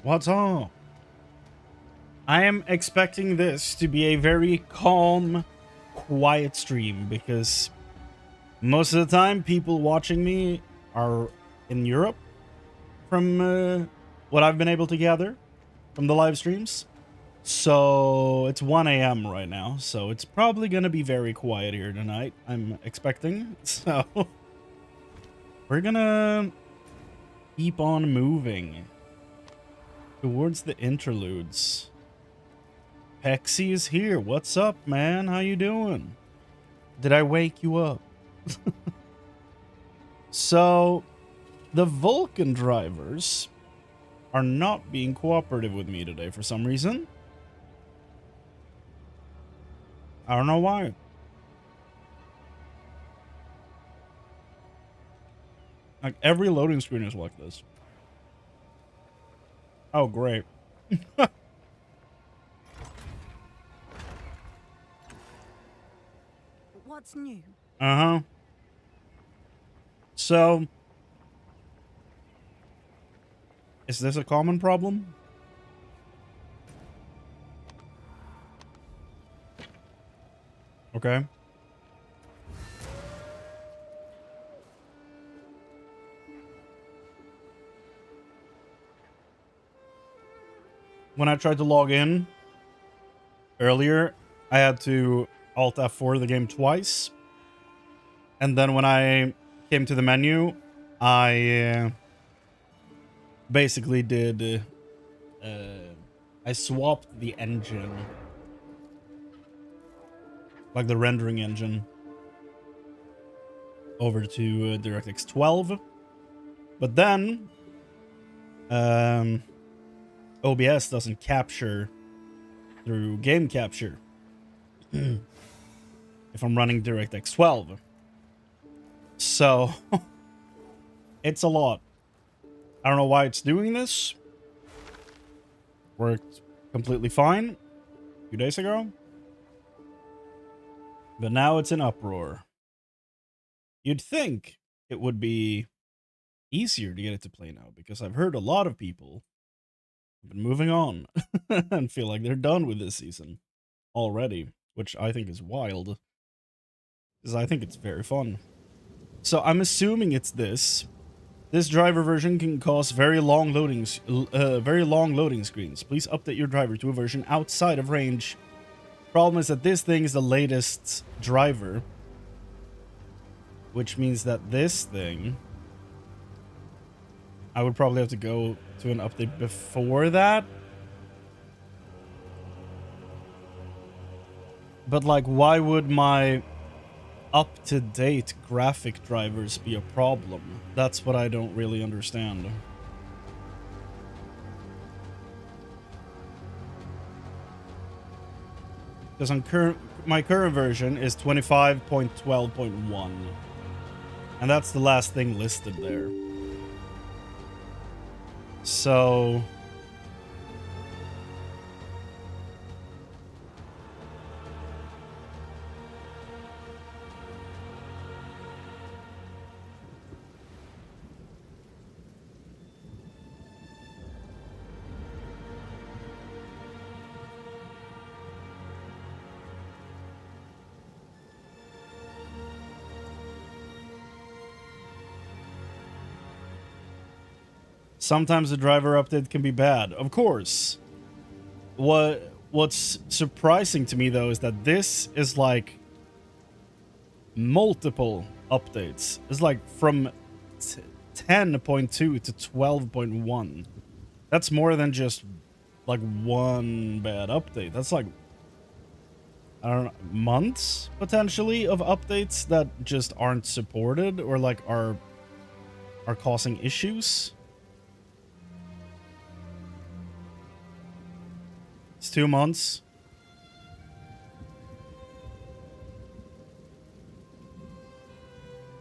What's up? I am expecting this to be a very calm, quiet stream because most of the time people watching me are in Europe from what I've been able to gather from the live streams. So it's 1 a.m. right now, so it's probably going to be very quiet here tonight, I'm expecting. So we're going to keep on moving towards the interludes. Pexy is here. What's up, man? How you doing? Did I wake you up? So, the Vulcan drivers are not being cooperative with me today for some reason. I don't know why. Like, every loading screen is like this. Oh, great. What's new? Uh-huh. So, is this a common problem? Okay. When I tried to log in earlier, I had to Alt F4 the game twice. And then when I came to the menu, I basically did... I swapped the engine. Like the rendering engine. Over to DirectX 12. But then... OBS doesn't capture through game capture. If I'm running DirectX 12. So, it's a lot. I don't know why it's doing this. Worked completely fine a few days ago. But now it's in uproar. You'd think it would be easier to get it to play now, because I've heard a lot of people have been moving on and feel like they're done with this season already, which I think is wild, because I think it's very fun. So I'm assuming it's this. This driver version can cause very long loading screens. Please update your driver to a version outside of range. Problem is that this thing is the latest driver, which means that this thing, I would probably have to go to an update before that. But like, why would my up-to-date graphic drivers be a problem? That's what I don't really understand. Because on my current version is 25.12.1, and that's the last thing listed there. So sometimes the driver update can be bad, of course. What's surprising to me though is that this is like multiple updates. It's like from 10.2 to 12.1. That's more than just like one bad update. That's like, I don't know, months potentially of updates that just aren't supported or like are causing issues. It's 2 months.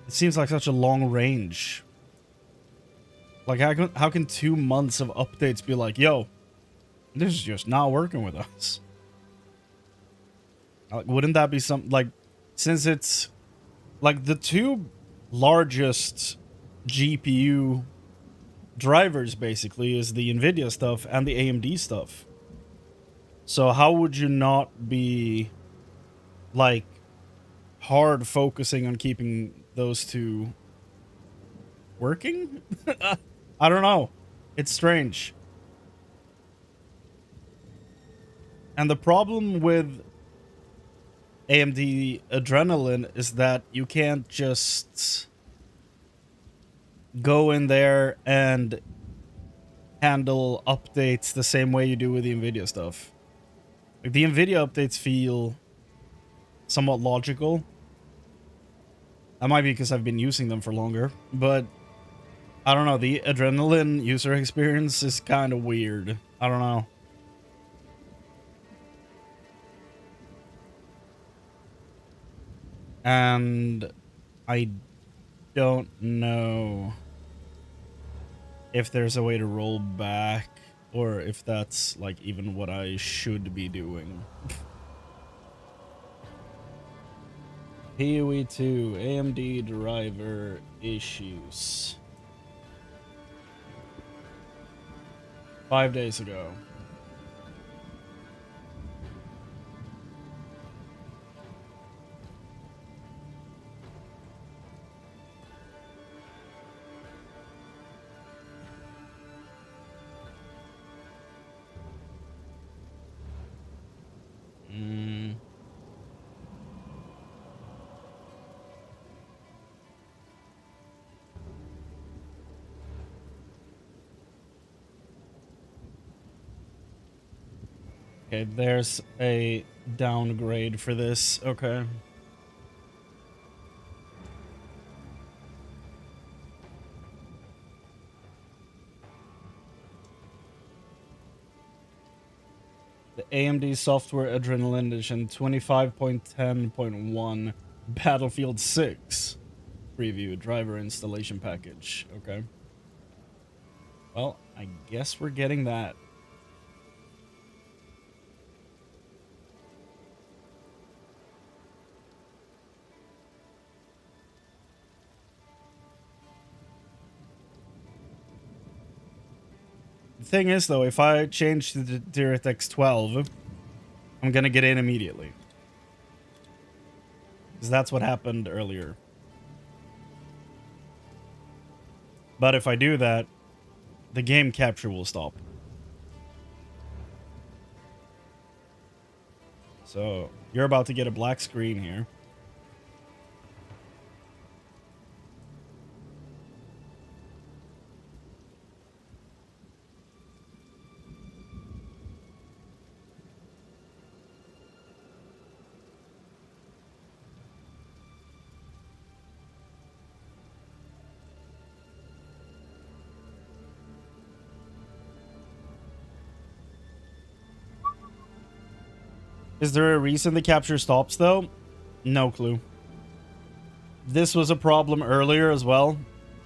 It seems like such a long range. Like, how can 2 months of updates be like, yo, this is just not working with us? Like, wouldn't that be something like, since it's like the two largest GPU drivers basically is the Nvidia stuff and the AMD stuff. So how would you not be like hard focusing on keeping those two working? I don't know. It's strange. And the problem with AMD Adrenaline is that you can't just go in there and handle updates the same way you do with the Nvidia stuff. Like, the Nvidia updates feel somewhat logical. That might be because I've been using them for longer, but I don't know, the Adrenaline user experience is kind of weird. I don't know. And I don't know if there's a way to roll back, or if that's like even what I should be doing. PoE 2 AMD driver issues. 5 days ago. Okay, there's a downgrade for this. Okay. The AMD Software Adrenaline Edition 25.10.1 Battlefield 6 preview driver installation package. Okay. Well, I guess we're getting that. The thing is, though, if I change to the DirectX 12, I'm gonna get in immediately. Because that's what happened earlier. But if I do that, the game capture will stop. So, you're about to get a black screen here. Is there a reason the capture stops, though? No clue. This was a problem earlier as well.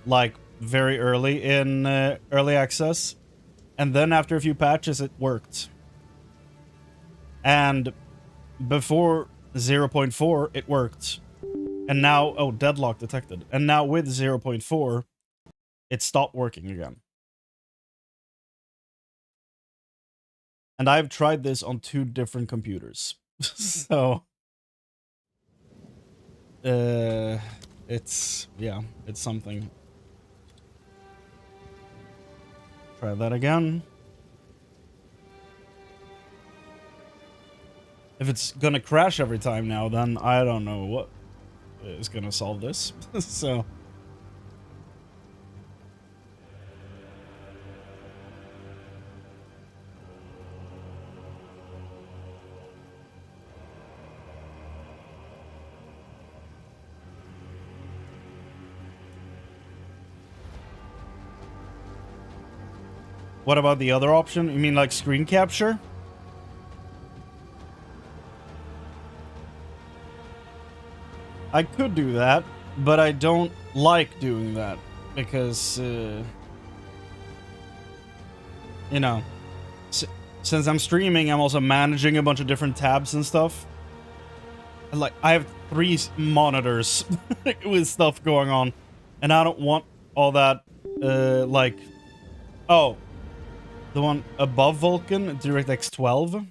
Like, very early in early access. And then after a few patches, it worked. And before 0.4, it worked. And now... Oh, deadlock detected. And now with 0.4, it stopped working again. And I've tried this on 2 different computers. So... it's... yeah, it's something. Try that again. If it's gonna crash every time now, then I don't know what is gonna solve this. So... What about the other option? You mean like screen capture? I could do that, but I don't like doing that because, you know, since I'm streaming, I'm also managing a bunch of different tabs and stuff. Like, I have 3 monitors with stuff going on, and I don't want all that, like, Oh, the one above Vulcan, DirectX 12.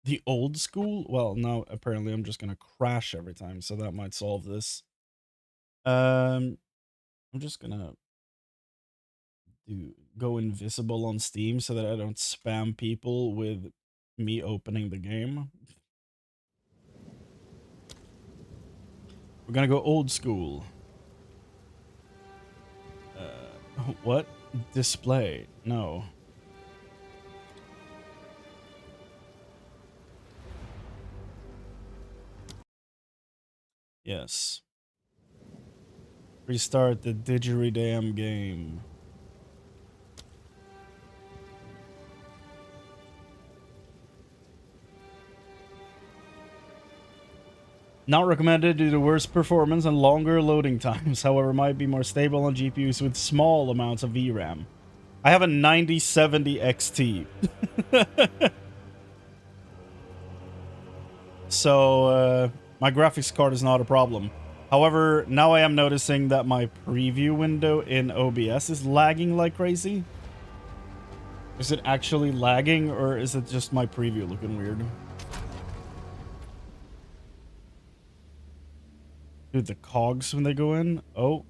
The old school? Well, no, apparently I'm just gonna crash every time, so that might solve this. I'm just gonna go invisible on Steam so that I don't spam people with me opening the game. We're gonna go old school. What? Display? No. Yes. Restart the didgeridoo game. Not recommended due to worse performance and longer loading times. However, might be more stable on GPUs with small amounts of VRAM. I have a 9070 XT. So, my graphics card is not a problem. However, now I am noticing that my preview window in OBS is lagging like crazy. Is it actually lagging, or is it just my preview looking weird? Dude, the cogs when they go in? Oh.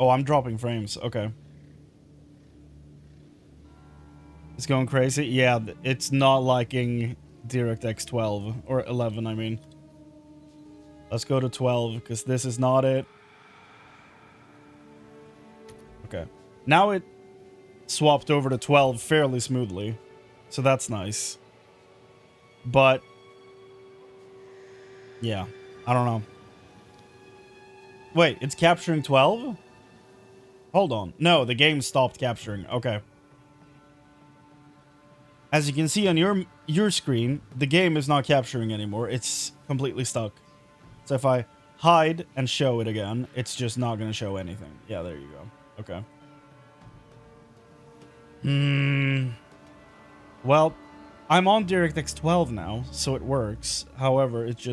Oh, I'm dropping frames. Okay. It's going crazy? Yeah, it's not liking DirectX 12. Or 11, I mean. Let's go to 12, because this is not it. Okay. Now it swapped over to 12 fairly smoothly. So that's nice. But, yeah. I don't know. Wait, it's capturing 12? Hold on. No, the game stopped capturing. Okay. As you can see on your screen, the game is not capturing anymore. It's completely stuck. So if I hide and show it again, it's just not going to show anything. Yeah, there you go. Okay. Well, I'm on DirectX 12 now, so it works. However, it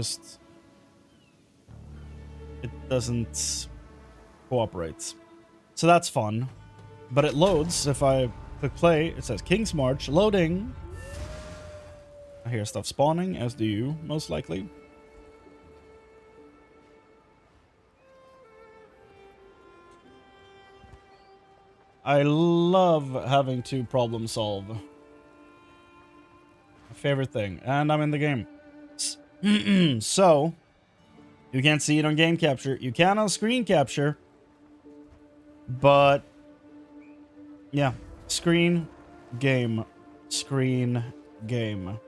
doesn't cooperate. So that's fun. But it loads. If I click play, it says King's March loading. I hear stuff spawning, as do you, most likely. I love having to problem solve. My favorite thing. And I'm in the game. So, you can't see it on game capture. You can on screen capture. But, yeah. Screen, game. Screen, game.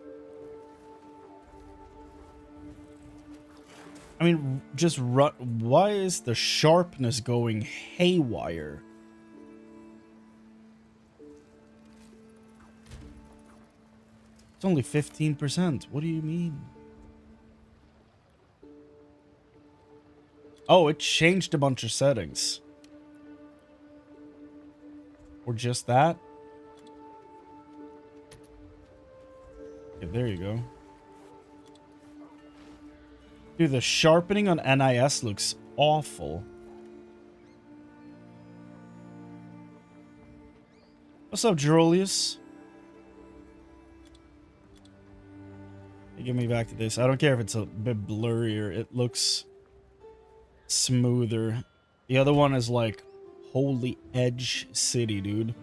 I mean, just run. Why is the sharpness going haywire? It's only 15%. What do you mean? Oh, it changed a bunch of settings. Or just that? Okay, there you go. Dude, the sharpening on NIS looks awful. What's up, Julius? Get me back to this. I don't care if it's a bit blurrier. It looks smoother. The other one is like, holy Edge City, dude.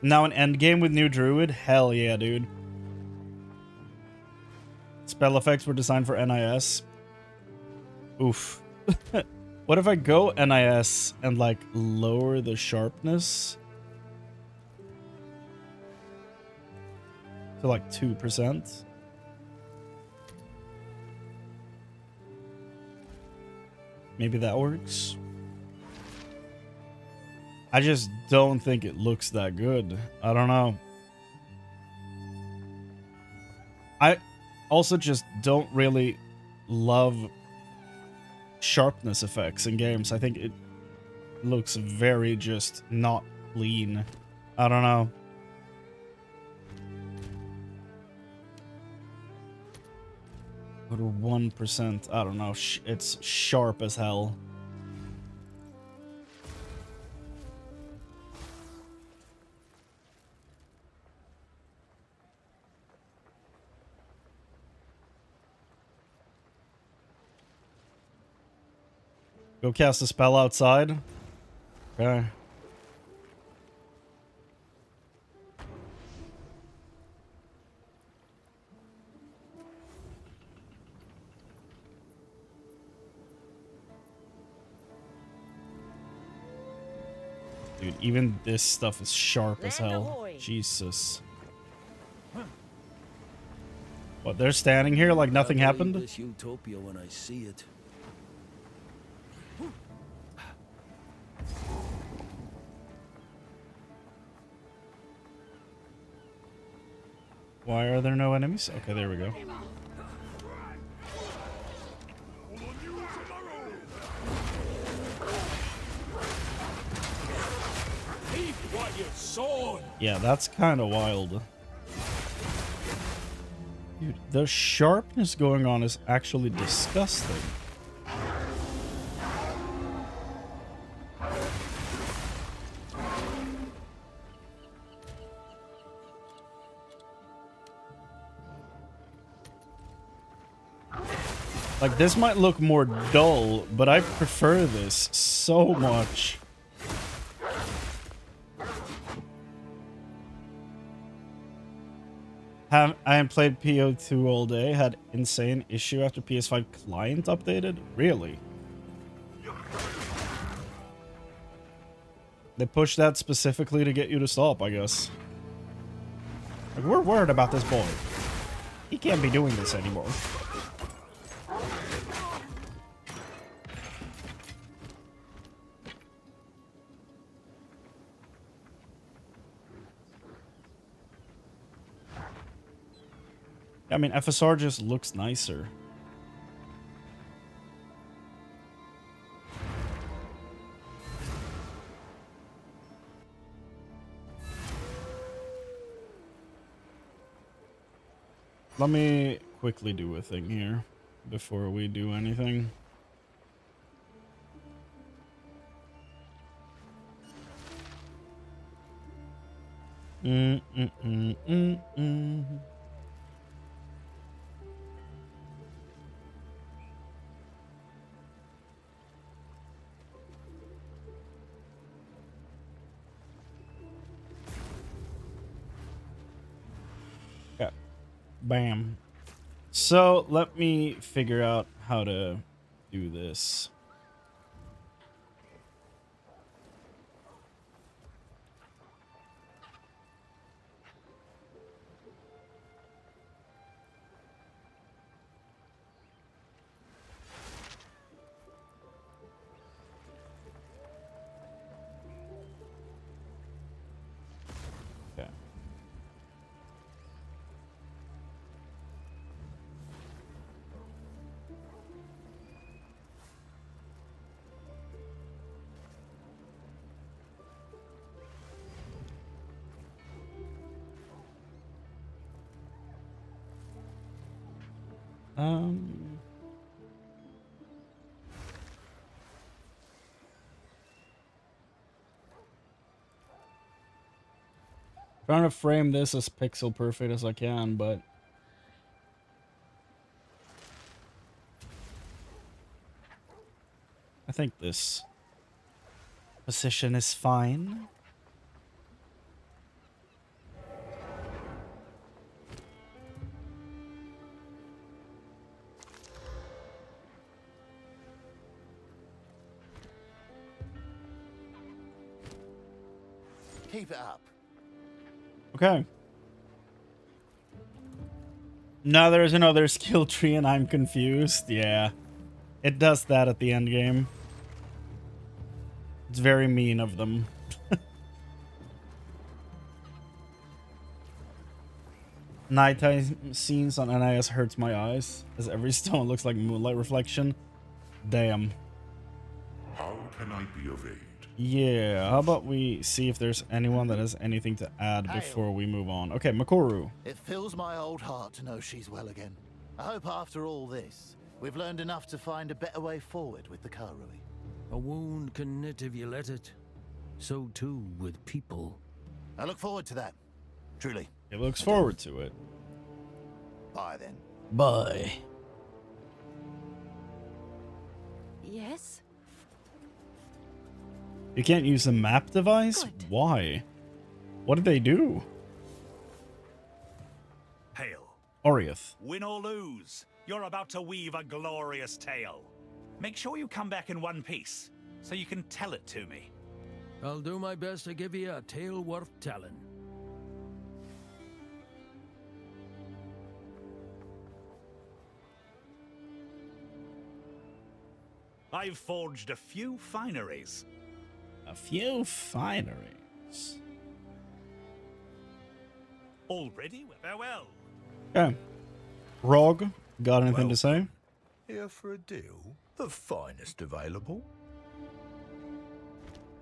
Now an endgame with new Druid? Hell yeah, dude. Spell effects were designed for NIS. Oof. What if I go NIS and like lower the sharpness to like 2%? Maybe that works. I just don't think it looks that good. I don't know. I also just don't really love sharpness effects in games. I think it looks very just not clean. I don't know. Go to 1%. I don't know. It's sharp as hell. Go cast a spell outside. Okay. Dude, even this stuff is sharp as hell. Jesus. What, they're standing here like nothing happened? This utopia when I see it. Why are there no enemies? Okay, there we go. Yeah, that's kind of wild. Dude, the sharpness going on is actually disgusting. Like, this might look more dull, but I prefer this so much. I haven't played PO2 all day. Had insane issue after PS5 client updated. Really? They pushed that specifically to get you to stop, I guess. Like, we're worried about this boy. He can't be doing this anymore. I mean, FSR just looks nicer. Let me quickly do a thing here before we do anything. Yeah. Bam. So let me figure out how to do this. Okay. Trying to frame this as pixel perfect as I can, but I think this position is fine. Keep it up. Okay. Now there's another skill tree and I'm confused. Yeah. It does that at the end game. It's very mean of them. Nighttime scenes on NIS hurts my eyes, as every stone looks like moonlight reflection. Damn. How can I be of aid? Yeah, how about we see if there's anyone that has anything to add before we move on. Okay, Makoru. It fills my old heart to know she's well again. I hope after all this, we've learned enough to find a better way forward with the Karui. A wound can knit if you let it. So too with people. I look forward to that. Truly. It looks forward to it. Bye then. Bye. Yes? You can't use a map device? Good. Why? What did they do? Hail. Oriath. Win or lose, you're about to weave a glorious tale. Make sure you come back in one piece, so you can tell it to me. I'll do my best to give you a tale worth telling. I've forged a few fineries. A few fineries. Already? Farewell. Okay. Rog, got anything to say? Here for a deal? The finest available.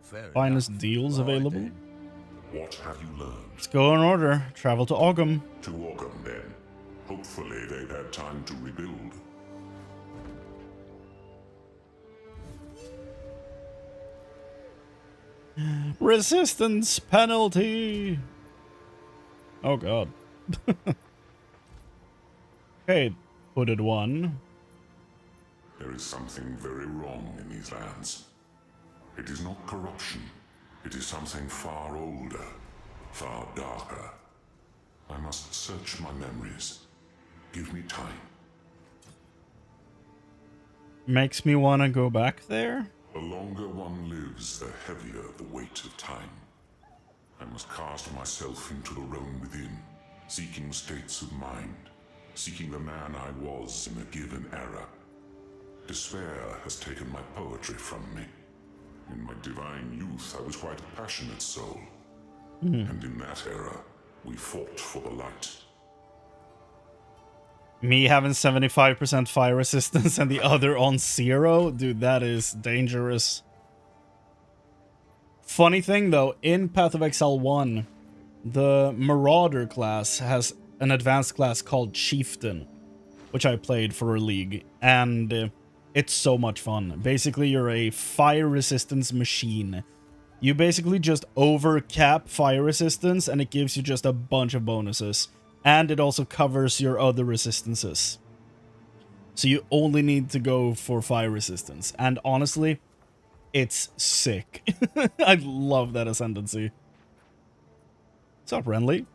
Fair Finest enough. deals Right available? then. What have you learned? Let's go in order. Travel to Ogham. To Ogham, then. Hopefully they've had time to rebuild. Resistance penalty. Oh god. Okay, hooded one. There is something very wrong in these lands. It is not corruption. It is something far older, far darker. I must search my memories. Give me time. Makes me want to go back there. The longer one lives, the heavier the weight of time. I must cast myself into the realm within, seeking states of mind, seeking the man I was in a given era. Despair has taken my poetry from me. In my divine youth, I was quite a passionate soul. And in that era, we fought for the light. Me having 75% fire resistance and the other on 0? Dude, that is dangerous. Funny thing though, in Path of Exile 1, the Marauder class has an advanced class called Chieftain, which I played for a league, and it's so much fun. Basically, you're a fire resistance machine. You basically just overcap fire resistance, and it gives you just a bunch of bonuses. And it also covers your other resistances. So you only need to go for fire resistance. And honestly, it's sick. I love that ascendancy. What's up, Renly?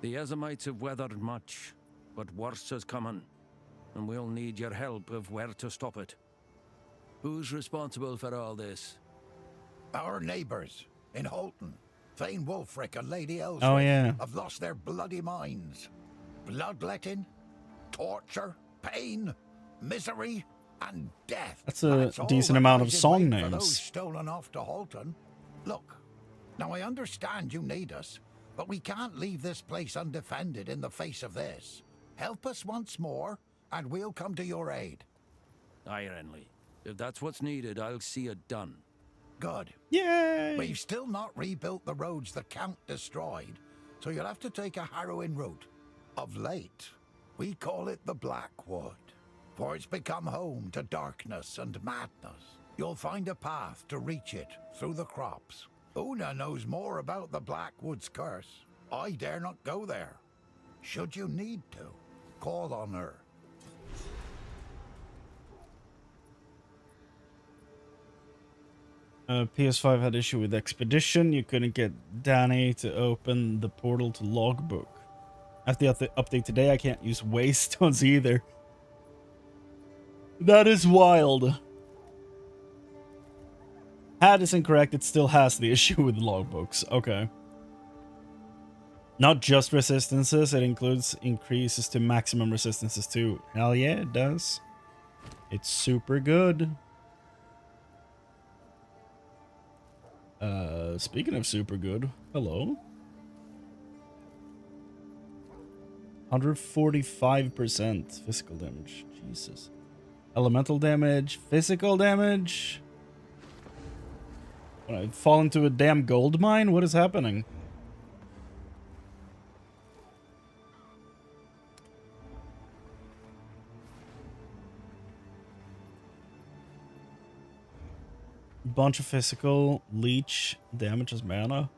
The Ezamites have weathered much, but worse is coming, and we'll need your help of where to stop it. Who's responsible for all this? Our neighbors in Holton, Thane Wulfric and Lady Elswith, Oh, yeah. have lost their bloody minds. Bloodletting, torture, pain, misery, and death. That's a all decent that amount of lies in song wait for those names. stolen off to Holton. Look, now I understand you need us, but we can't leave this place undefended in the face of this. Help us once more, and we'll come to your aid. Aye, Renly. If that's what's needed, I'll see it done. Good. Yay! We've still not rebuilt the roads the Count destroyed, so you'll have to take a harrowing route. Of late, we call it the Blackwood, for it's become home to darkness and madness. You'll find a path to reach it through the crops. Una knows more about the Blackwood's curse. I dare not go there. Should you need to, call on her. PS5 had issue with Expedition. You couldn't get Danny to open the portal to Logbook. After the update today, I can't use Waystones either. That is wild. Had is incorrect. It still has the issue with logbooks. Okay. Not just resistances. It includes increases to maximum resistances too. Hell yeah, it does. It's super good. Speaking of super good, hello. 145% physical damage. Jesus. Elemental damage, physical damage. What, I fall into a damn gold mine? What is happening? Bunch of physical, leech, damage as mana.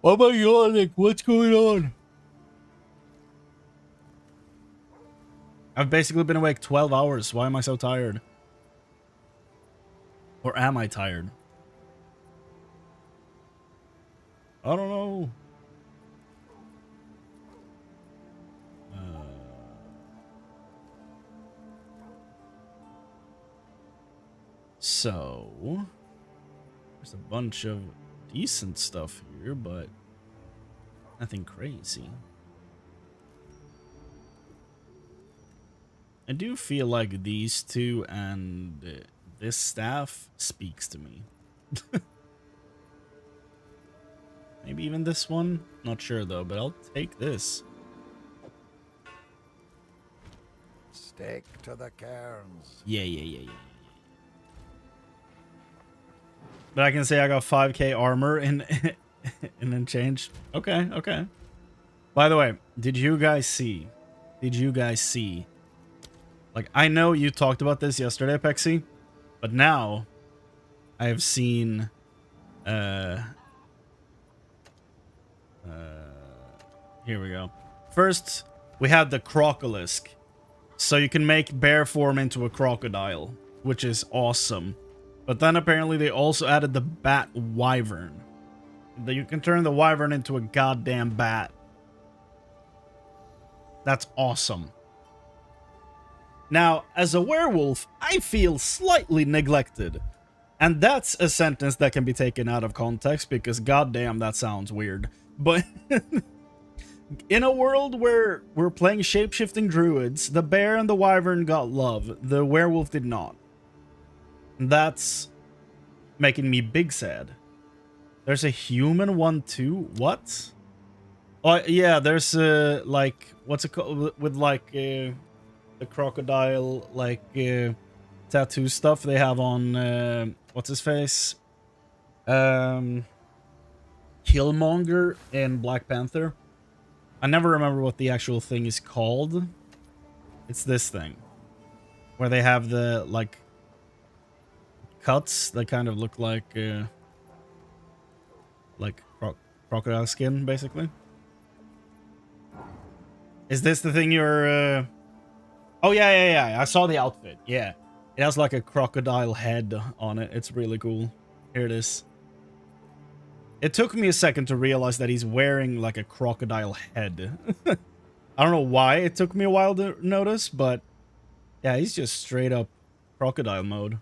What about yawning? What's going on? I've basically been awake 12 hours. Why am I so tired? Or am I tired? I don't know. So, there's a bunch of decent stuff here, but nothing crazy. I do feel like these two and this staff speaks to me. Maybe even this one? Not sure though, but I'll take this. Stick to the cairns. Yeah. But I can say I got 5k armor and then change. Okay. By the way, did you guys see? Like, I know you talked about this yesterday, Pexi, but now I have seen here we go. First, we had the crocolisk. So you can make bear form into a crocodile, which is awesome. But then apparently they also added the bat wyvern. That you can turn the wyvern into a goddamn bat. That's awesome. Now, as a werewolf, I feel slightly neglected. And that's a sentence that can be taken out of context because goddamn that sounds weird. But in a world where we're playing shape-shifting druids, the bear and the wyvern got love. The werewolf did not. That's making me big sad. There's a human one too? What? Oh, yeah, there's like, what's it called? With like the crocodile, like tattoo stuff they have on, what's his face? Killmonger in Black Panther. I never remember what the actual thing is called. It's this thing. Where they have the, like, cuts that kind of look like crocodile skin, basically. Is this the thing you're... Oh, yeah. I saw the outfit. Yeah. It has, like, a crocodile head on it. It's really cool. Here it is. It took me a second to realize that he's wearing, like, a crocodile head. I don't know why it took me a while to notice, but... yeah, he's just straight up crocodile mode.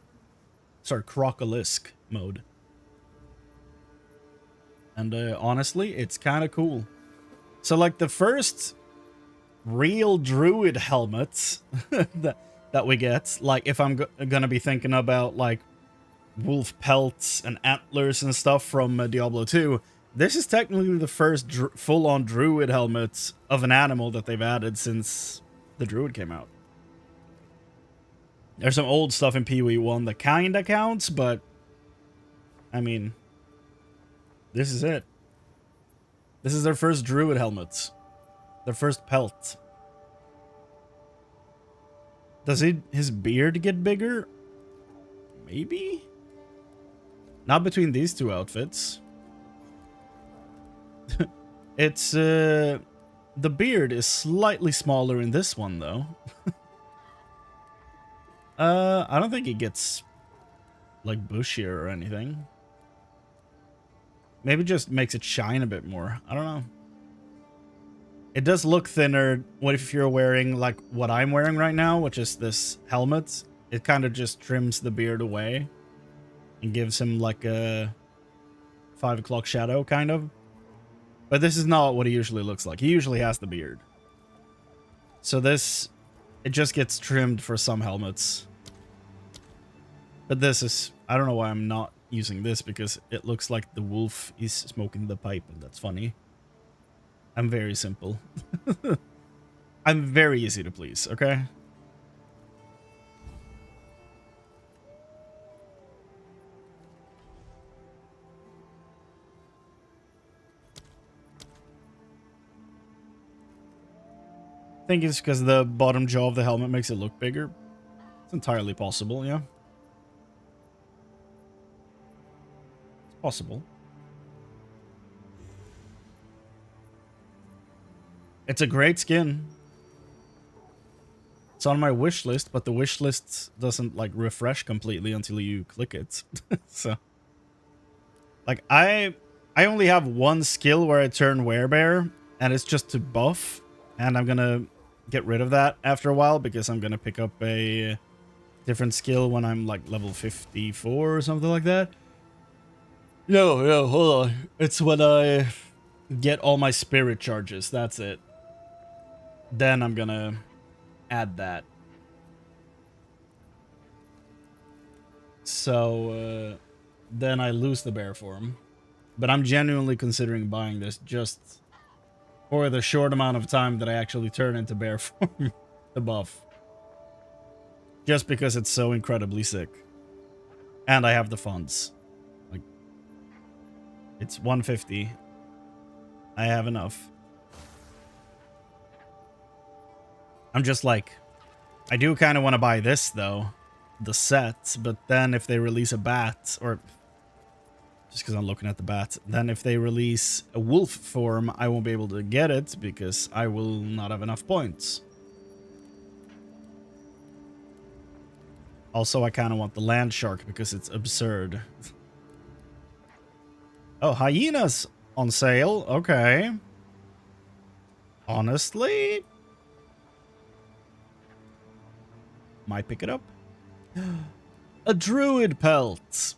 Sorry, crocolisk mode. And honestly, it's kind of cool. So, like, the first real druid helmets that we get, like, if I'm gonna be thinking about, like, wolf pelts and antlers and stuff from Diablo 2, this is technically the first full-on druid helmet of an animal that they've added since the druid came out. There's some old stuff in PoE 1 that kinda counts, but I mean, this is it. This is their first druid helmets. Their first pelt. Does his beard get bigger? Maybe? Not between these two outfits. It's, the beard is slightly smaller in this one, though. I don't think it gets, like, bushier or anything. Maybe just makes it shine a bit more. I don't know. It does look thinner. What if you're wearing, like, what I'm wearing right now, which is this helmet? It kind of just trims the beard away and gives him, like, a 5 o'clock shadow, kind of. But this is not what he usually looks like. He usually has the beard. So this, it just gets trimmed for some helmets. But this is, I don't know why I'm not using this, because it looks like the wolf is smoking the pipe, and that's funny. I'm very simple. I'm very easy to please, okay? I think it's because the bottom jaw of the helmet makes it look bigger. It's entirely possible, yeah. It's possible. It's a great skin. It's on my wish list, but the wish list doesn't, like, refresh completely until you click it. So, like, I I only have one skill where I turn werebear, and it's just to buff. And I'm gonna get rid of that after a while because I'm gonna pick up a different skill when I'm like level 54 or something like that. No, hold on. It's when I get all my spirit charges. That's it. Then I'm gonna add that. So then I lose the bear form. But I'm genuinely considering buying this just for the short amount of time that I actually turn into bear form. The buff. Just because it's so incredibly sick. And I have the funds. Like, it's 150. I have enough. I'm just like, I do kind of want to buy this though. The set. But then if they release a bat, or just because I'm looking at the bat, then if they release a wolf form, I won't be able to get it because I will not have enough points. Also, I kind of want the land shark because it's absurd. Oh, hyenas on sale. Okay. Honestly, might pick it up. A druid pelt.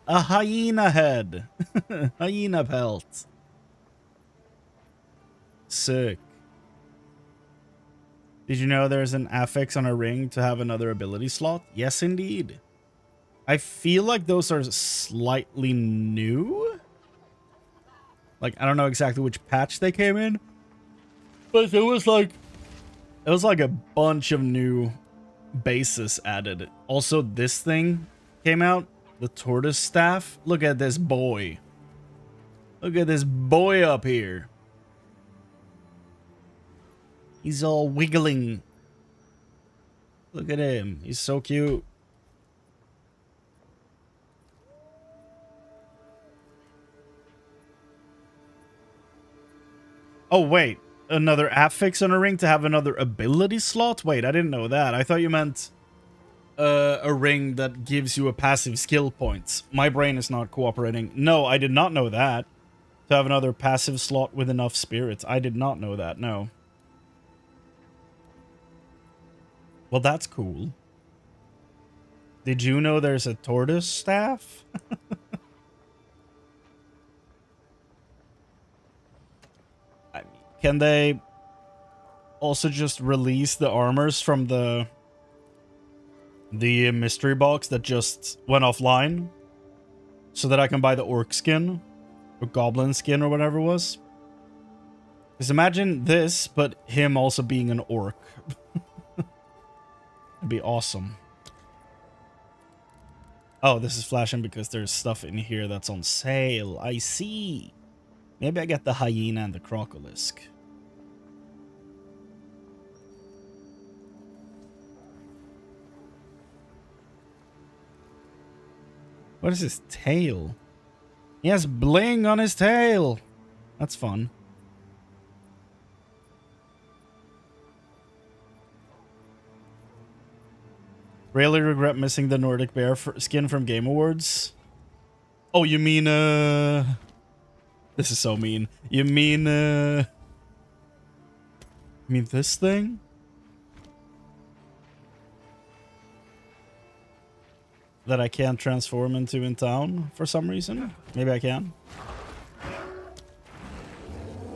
A hyena head. Hyena pelt. Sick. Did you know there's an affix on a ring to have another ability slot? Yes, indeed. I feel like those are slightly new. Like, I don't know exactly which patch they came in, but it was like a bunch of new bases added. Also, this thing came out, the tortoise staff. Look at this boy. Look at this boy up here. He's all wiggling. Look at him. He's so cute. Oh, wait. Another affix on a ring to have another ability slot? Wait, I didn't know that. I thought you meant a ring that gives you a passive skill point. My brain is not cooperating. No, I did not know that. To have another passive slot with enough spirits. I did not know that, no. Well, that's cool. Did you know there's a tortoise staff? I mean, can they also just release the armors from the mystery box that just went offline? So that I can buy the orc skin? Or goblin skin or whatever it was? Because imagine this, but him also being an orc. It'd be awesome. Oh, this is flashing because there's stuff in here that's on sale. I see. Maybe I get the hyena and the crocolisk. What is his tail? He has bling on his tail. That's fun. Really regret missing the Nordic bear skin from Game Awards. Oh, you mean, this is so mean. You mean this thing? That I can't transform into in town for some reason? Maybe I can.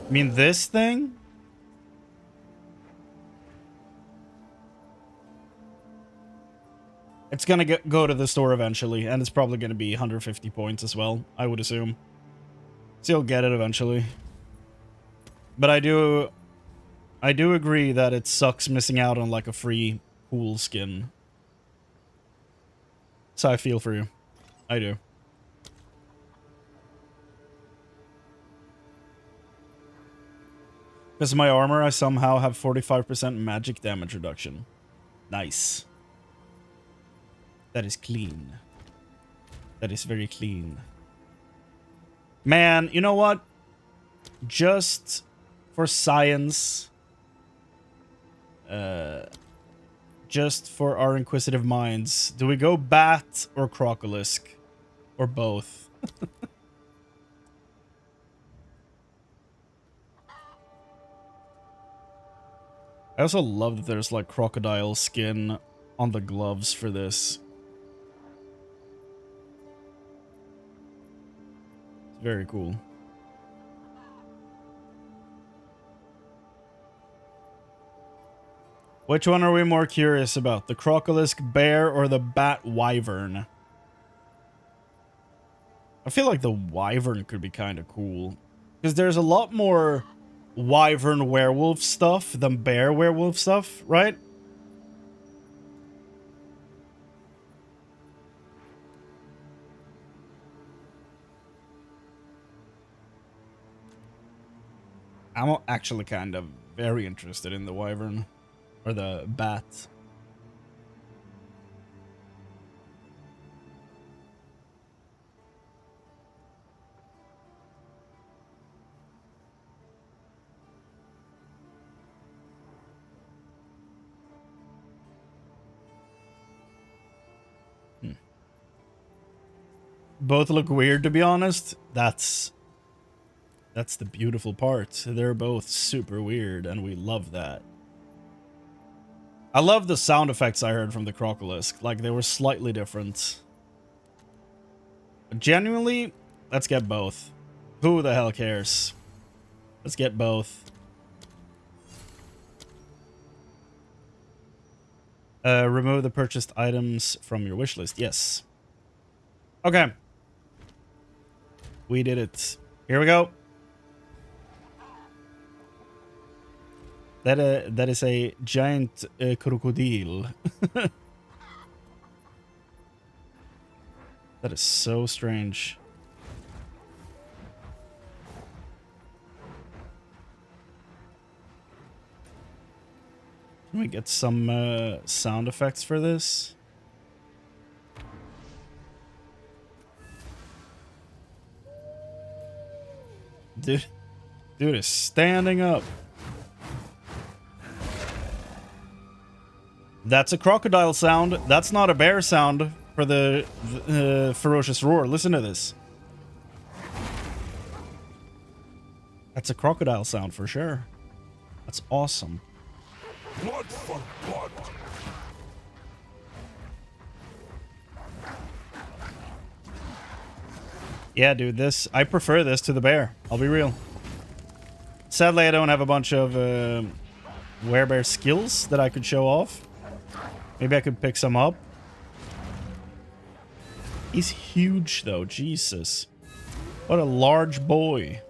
You mean this thing? It's gonna go to the store eventually, and it's probably gonna be 150 points as well, I would assume. So you'll get it eventually. But I do agree that it sucks missing out on like a free pool skin. So I feel for you. I do. Because of my armor, I somehow have 45% magic damage reduction. Nice. That is clean. That is very clean. Man, you know what? Just for science. Just for our inquisitive minds. Do we go bat or crocolisk? Or both? I also love that there's like crocodile skin on the gloves for this. It's very cool. Which one are we more curious about? The crocolisk bear or the bat wyvern? I feel like the wyvern could be kind of cool. Because there's a lot more wyvern werewolf stuff than bear werewolf stuff, right? I'm actually kind of very interested in the wyvern. Or the bat. Both look weird, to be honest. That's the beautiful part. They're both super weird, and we love that. I love the sound effects I heard from the crocolisk. Like, they were slightly different. But genuinely, let's get both. Who the hell cares? Let's get both. Remove the purchased items from your wish list. Yes. Okay. We did it. Here we go. That is a giant crocodile. That is so strange. Can we get some sound effects for this? Dude is standing up. That's a crocodile sound. That's not a bear sound for the ferocious roar. Listen to this. That's a crocodile sound for sure. That's awesome. Blood for blood. Yeah, dude, I prefer this to the bear. I'll be real. Sadly, I don't have a bunch of werebear skills that I could show off. Maybe I could pick some up. He's huge, though. Jesus. What a large boy.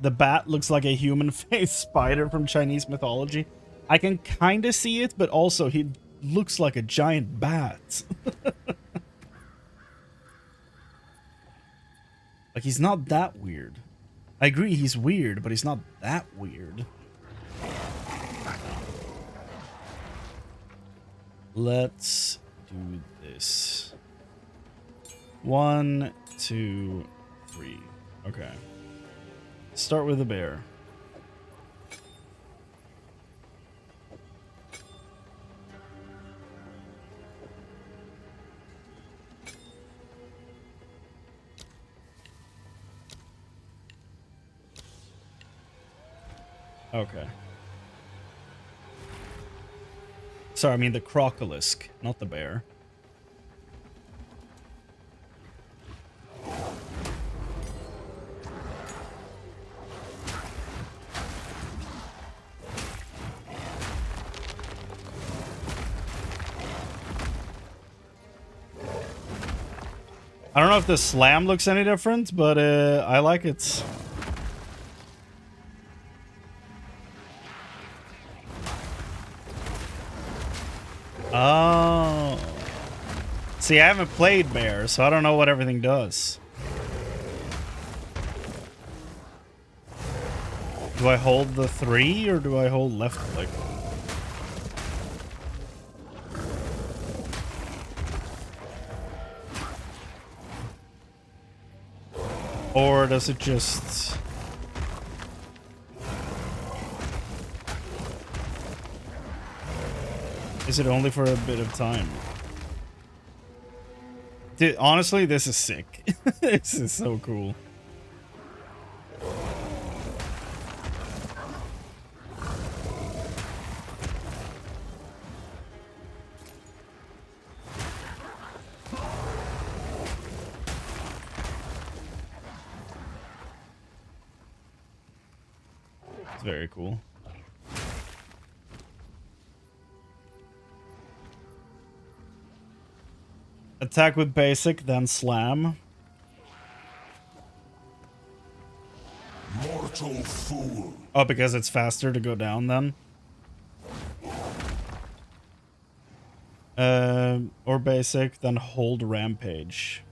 The bat looks like a human-faced spider from Chinese mythology. I can kind of see it, but also he looks like a giant bat. Like, he's not that weird. I agree, he's weird, but he's not that weird. Let's do this. 1, 2, 3. Okay. Start with the bear. Okay. Sorry, I mean the crocolisk, not the bear. I don't know if the slam looks any different, but I like it. Oh. See, I haven't played Bear, so I don't know what everything does. Do I hold the 3 or do I hold left click? Or does it just... Is it only for a bit of time? Dude, honestly, this is sick. This is so cool. It's very cool. Attack with basic, then slam. Mortal fool. Oh, because it's faster to go down then? Or basic, then hold rampage.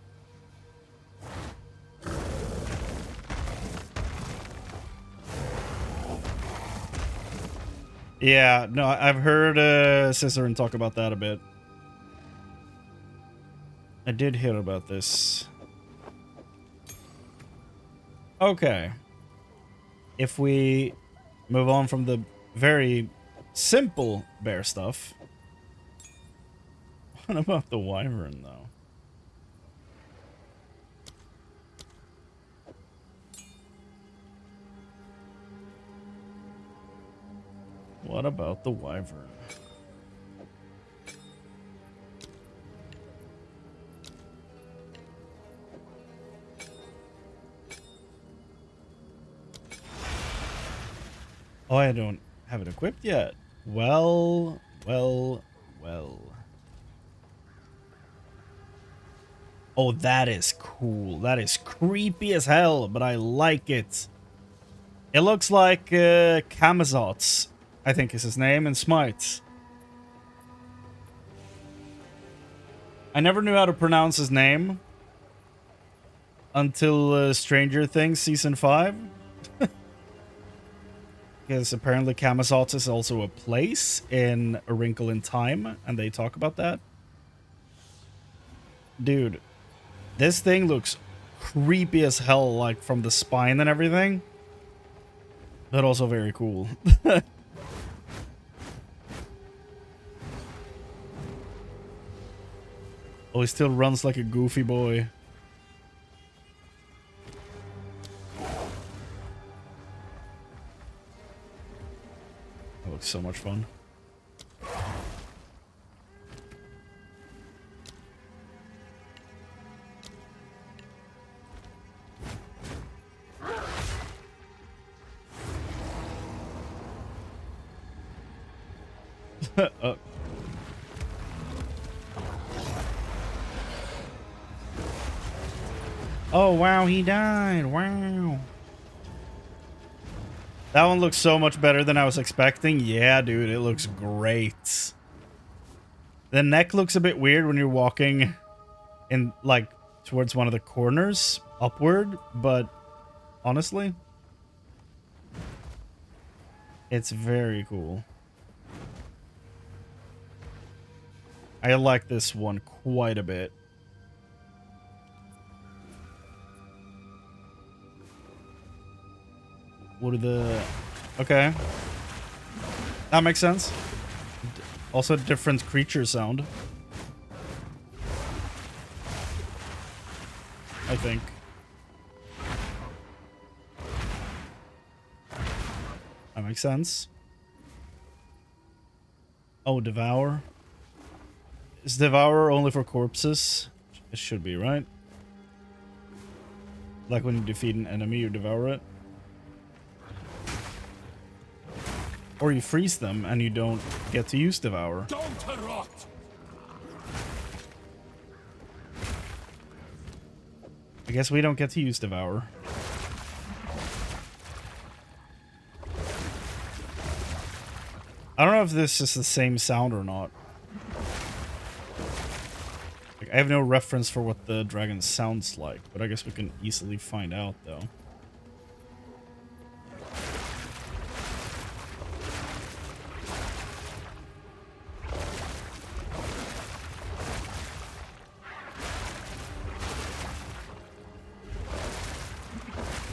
Yeah, no, I've heard Cicerin talk about that a bit. I did hear about this. Okay. If we move on from the very simple bear stuff. What about the wyvern, though? What about the wyvern? Oh, I don't have it equipped yet. Well. Oh, that is cool. That is creepy as hell, but I like it. It looks like Camazotz, I think is his name, in Smite. I never knew how to pronounce his name until Stranger Things Season 5. Because apparently Camazotz is also a place in A Wrinkle in Time, and they talk about that. Dude, this thing looks creepy as hell, like from the spine and everything. But also very cool. Oh, he still runs like a goofy boy. That looks so much fun. Oh, wow, he died. Wow. That one looks so much better than I was expecting. Yeah, dude, it looks great. The neck looks a bit weird when you're walking in, like, towards one of the corners upward, but honestly, it's very cool. I like this one quite a bit. What are the... Okay. That makes sense. Also different creature sound. I think. That makes sense. Oh, Devour. Is Devour only for corpses? It should be, right? Like when you defeat an enemy, you devour it. Or you freeze them and you don't get to use Devour. Don't rot. I guess we don't get to use Devour. I don't know if this is the same sound or not. Like, I have no reference for what the dragon sounds like, but I guess we can easily find out, though.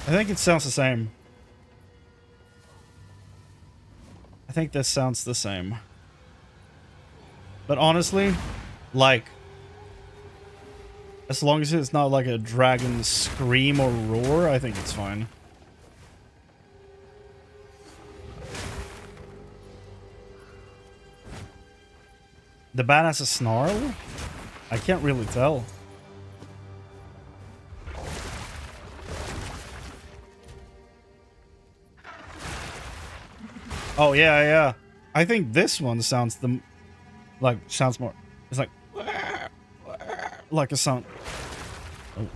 I think it sounds the same. I think this sounds the same. But honestly, like, as long as it's not like a dragon scream or roar, I think it's fine. The bat has a snarl? I can't really tell. Oh, yeah, yeah. I think this one sounds sounds more... It's like a sound... Oh.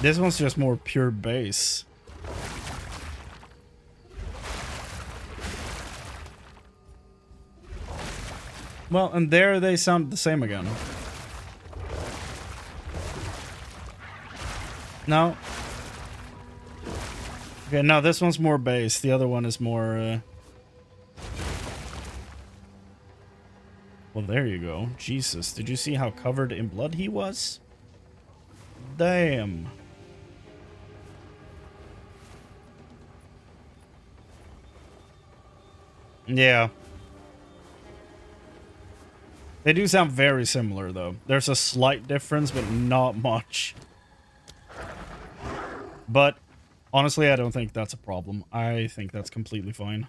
This one's just more pure bass. Well, and there they sound the same again. No. Okay, no, this one's more bass. The other one is more, Well, there you go. Jesus, did you see how covered in blood he was? Damn. Yeah. They do sound very similar, though. There's a slight difference, but not much. But honestly, I don't think that's a problem. I think that's completely fine.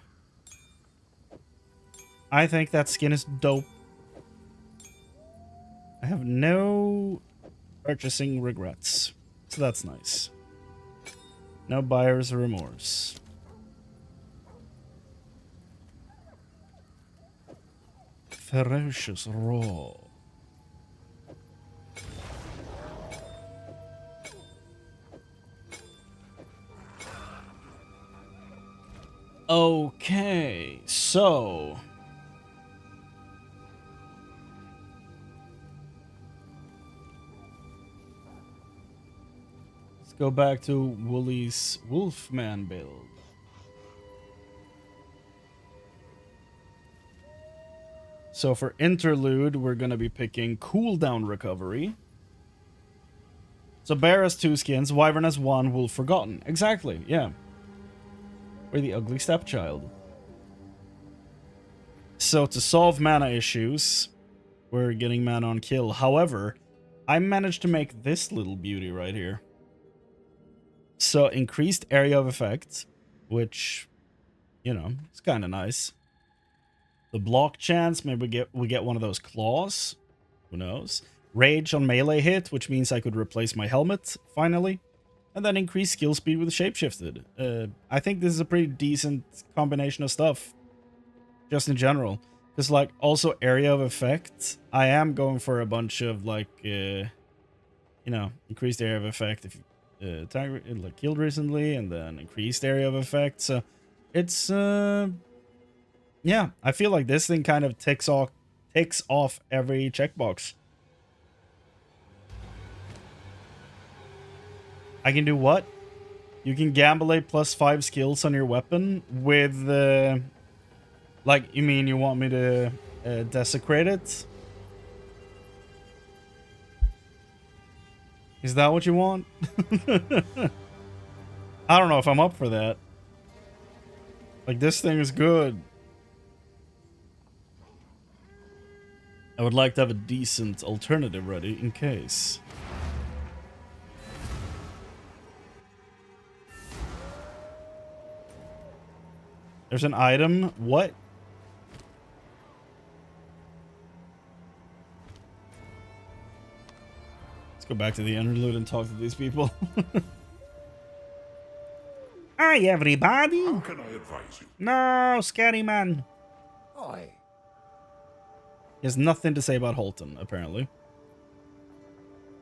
I think that skin is dope. I have no purchasing regrets. So that's nice. No buyer's remorse. Ferocious roar. Okay, so let's go back to Wooly's Wolfman build. So for interlude, we're gonna be picking cooldown recovery. So Bear has 2 skins, Wyvern has 1, Wolf Forgotten. Exactly, yeah. We're the ugly stepchild. So to solve mana issues, we're getting mana on kill. However, I managed to make this little beauty right here. So increased area of effect, which, you know, it's kind of nice. The block chance, maybe we get one of those claws. Who knows? Rage on melee hit, which means I could replace my helmet, finally. And then increase skill speed with shapeshifted. I think this is a pretty decent combination of stuff. Just in general. Because, like, also area of effect. I am going for a bunch of, like, you know, increased area of effect if you attack, like, killed recently. And then increased area of effect. So, it's, yeah. I feel like this thing kind of ticks off every checkbox. I can do what? You can gamble a +5 skills on your weapon with, like, you mean you want me to desecrate it? Is that what you want? I don't know if I'm up for that. Like, this thing is good. I would like to have a decent alternative ready in case. There's an item. What? Let's go back to the interlude and talk to these people. Hi, everybody. How can I advise you? No, scary man. Oi. He has nothing to say about Holton, apparently.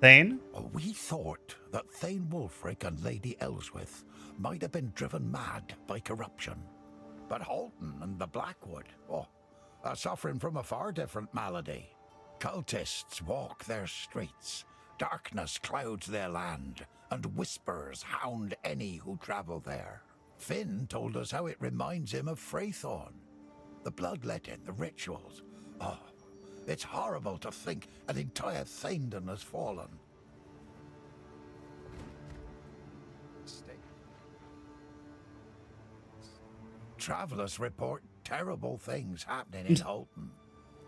Thane? We thought that Thane Wulfric and Lady Elswith might have been driven mad by corruption. But Holton and the Blackwood, are suffering from a far different malady. Cultists walk their streets, darkness clouds their land, and whispers hound any who travel there. Finn told us how it reminds him of Freythorn. The bloodletting, the rituals. It's horrible to think an entire Thaindon has fallen. Travelers report terrible things happening in Holton.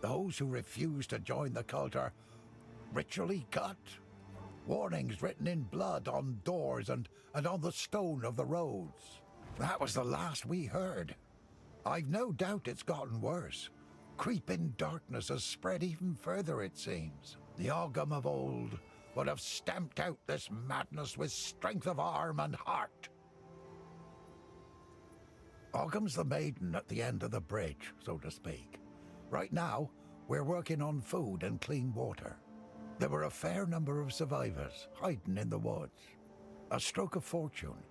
Those who refuse to join the cult are ritually cut. Warnings written in blood on doors and on the stone of the roads. That was the last we heard. I've no doubt it's gotten worse. Creeping darkness has spread even further, it seems. The Ogham of old would have stamped out this madness with strength of arm and heart. Ogham's the maiden at the end of the bridge, so to speak. Right now, we're working on food and clean water. There were a fair number of survivors hiding in the woods. A stroke of fortune,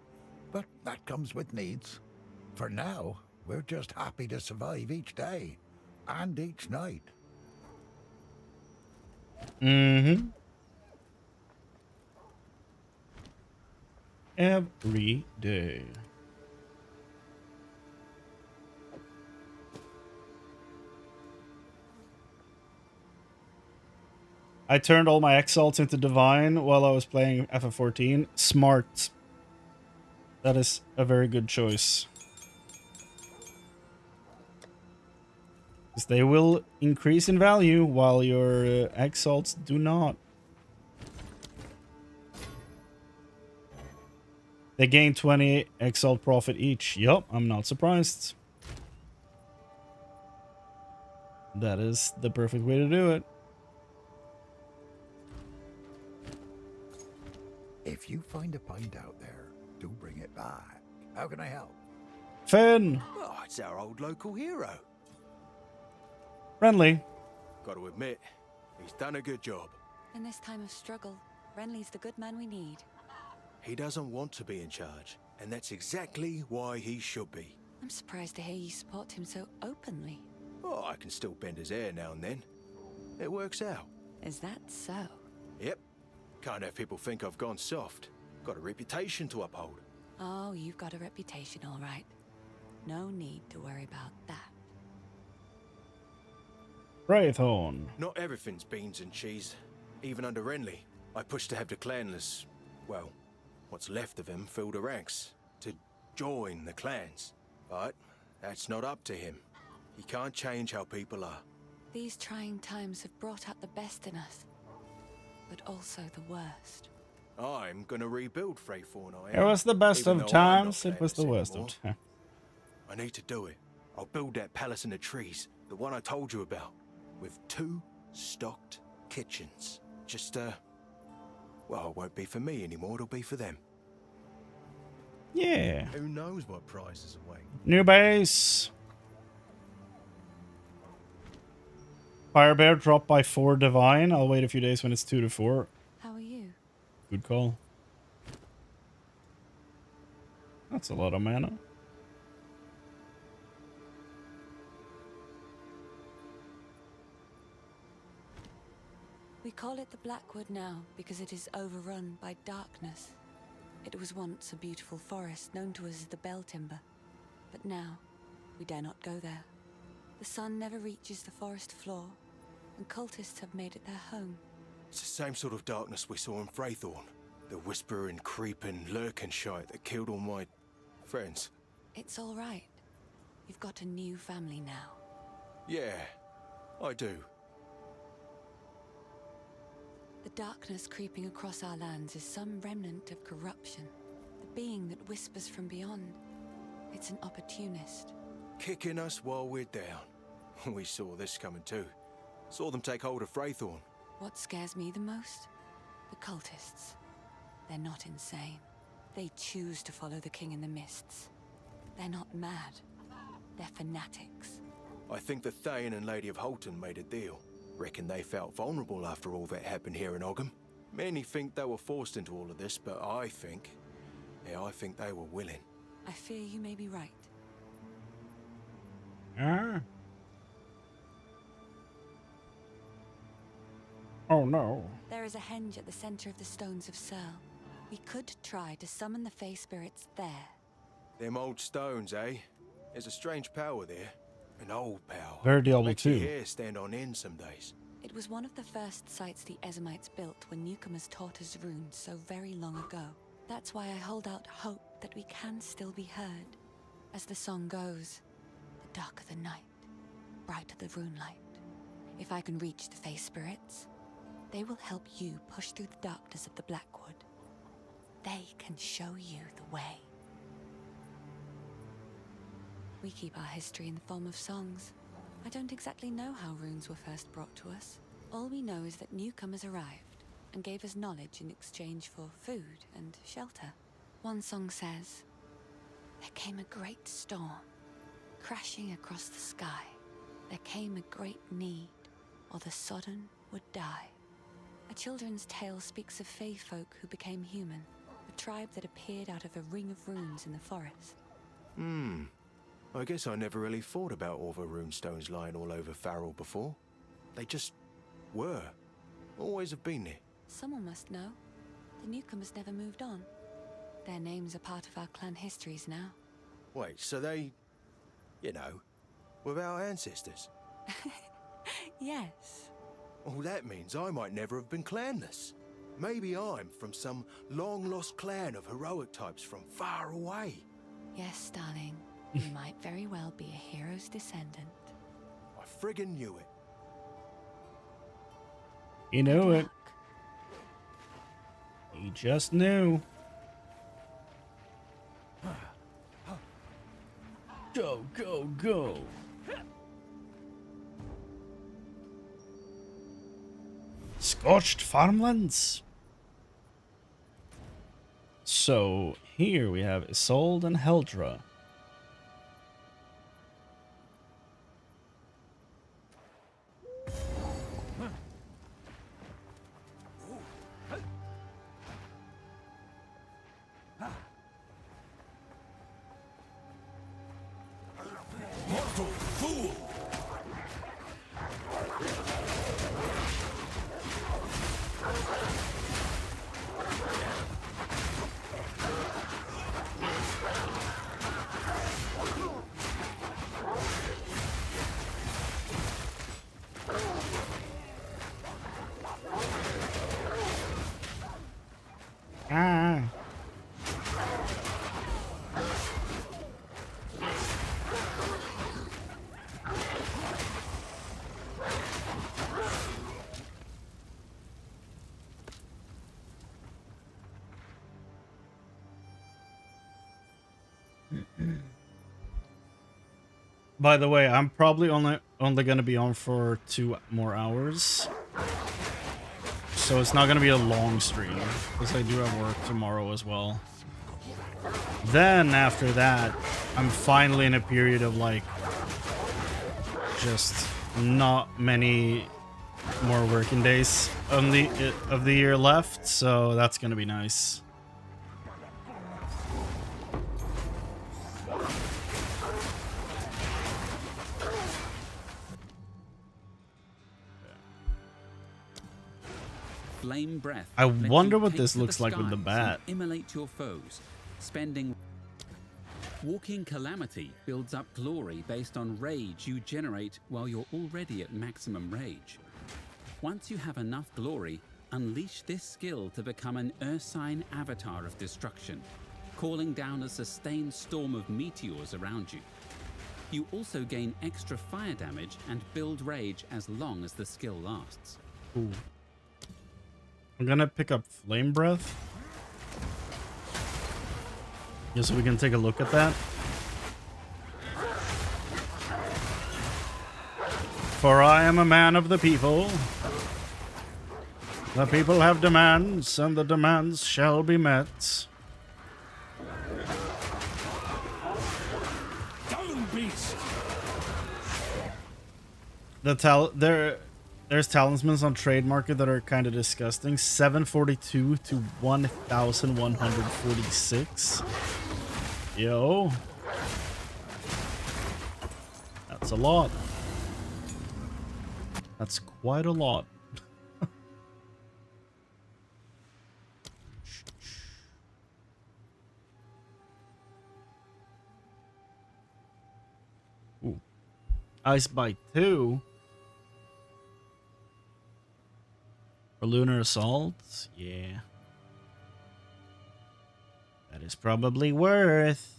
but that comes with needs. For now, we're just happy to survive each day. And each night. Mm-hmm. Every day. I turned all my Exalts into Divine while I was playing FF14. Smart. That is a very good choice. Because they will increase in value while your Exalts do not. They gain 20 Exalt profit each. Yup, I'm not surprised. That is the perfect way to do it. If you find a pint out there, do bring it back. How can I help? Finn! Oh, it's our old local hero. Friendly. Got to admit, he's done a good job. In this time of struggle, Renly's the good man we need. He doesn't want to be in charge, and that's exactly why he should be. I'm surprised to hear you support him so openly. Oh, I can still bend his ear now and then. It works out. Is that so? Yep. Can't have people think I've gone soft. Got a reputation to uphold. Oh, you've got a reputation, all right. No need to worry about that. Freythorn. Not everything's beans and cheese. Even under Renly, I pushed to have the clanless, well, what's left of him, fill the ranks. To join the clans. But that's not up to him. He can't change how people are. These trying times have brought out the best in us. But also the worst. I'm gonna rebuild Freythorn, I am. It was the best even of though I'm times, not it was the clanless worst anymore. of times. I need to do it. I'll build that palace in the trees, the one I told you about, with 2 stocked kitchens. Just, well, it won't be for me anymore, it'll be for them. Yeah. Who knows what prizes await? New base. Firebear dropped by 4 divine. I'll wait a few days when it's 2 to 4. How are you? Good call. That's a lot of mana. We call it the Blackwood now because it is overrun by darkness. It was once a beautiful forest known to us as the Bell Timber. But now, we dare not go there. The sun never reaches the forest floor, and cultists have made it their home. It's the same sort of darkness we saw in Freythorn. The whispering, creeping, lurking shite that killed all my friends. It's all right. You've got a new family now. Yeah, I do. The darkness creeping across our lands is some remnant of corruption. The being that whispers from beyond. It's an opportunist. Kicking us while we're down. We saw this coming too. Saw them take hold of Freythorn. What scares me the most? The cultists. They're not insane. They choose to follow the King in the Mists. They're not mad. They're fanatics. I think the Thane and Lady of Holton made a deal. Reckon they felt vulnerable after all that happened here in Ogham. Many think they were forced into all of this, but I think they were willing. I fear you may be right. Ah. Oh no. There is a henge at the center of the Stones of Searle. We could try to summon the Fey spirits there. Them old stones, eh? There's a strange power there. An old power. Very Diablo Makes your 2. hair stand on end some days. It was one of the first sites the Ezamites built when newcomers taught us runes so very long ago. That's why I hold out hope that we can still be heard. As the song goes, the darker the night, brighter the rune light. If I can reach the Fey spirits, they will help you push through the darkness of the Blackwood. They can show you the way. We keep our history in the form of songs. I don't exactly know how runes were first brought to us. All we know is that newcomers arrived and gave us knowledge in exchange for food and shelter. One song says, "There came a great storm, crashing across the sky. There came a great need, or the sodden would die." A children's tale speaks of Fey folk who became human, a tribe that appeared out of a ring of runes in the forest. I guess I never really thought about all the runestones lying all over Farrell before. They just were. Always have been there. Someone must know. The newcomers never moved on. Their names are part of our clan histories now. Wait, so they, were our ancestors? Yes. Oh, that means I might never have been clanless. Maybe I'm from some long-lost clan of heroic types from far away. Yes, darling. You might very well be a hero's descendant. I friggin' knew it. You knew Good it. luck. You just knew. Go, go, go. Scorched farmlands. So here we have Isolde and Heldra. Ah. By the way, I'm probably only going to be on for 2 more hours. So it's not going to be a long stream, because I do have work tomorrow as well. Then, after that, I'm finally in a period of, like, just not many more working days of the year left, so that's going to be nice. Flame breath. I lets wonder you what take this to the looks like with the skies bat. and immolate your foes. Walking Calamity builds up glory based on rage you generate while you're already at maximum rage. Once you have enough glory, unleash this skill to become an Ursine avatar of destruction, calling down a sustained storm of meteors around you. You also gain extra fire damage and build rage as long as the skill lasts. Ooh. I'm gonna pick up Flame Breath. Just so we can take a look at that. For I am a man of the people. The people have demands, and the demands shall be met. Down, beast! there's talismans on trade market that are kind of disgusting. 742 to 1,146. Yo. That's a lot. That's quite a lot. Ooh. Ice Bite 2. For Lunar Assault? Yeah. That is probably worth.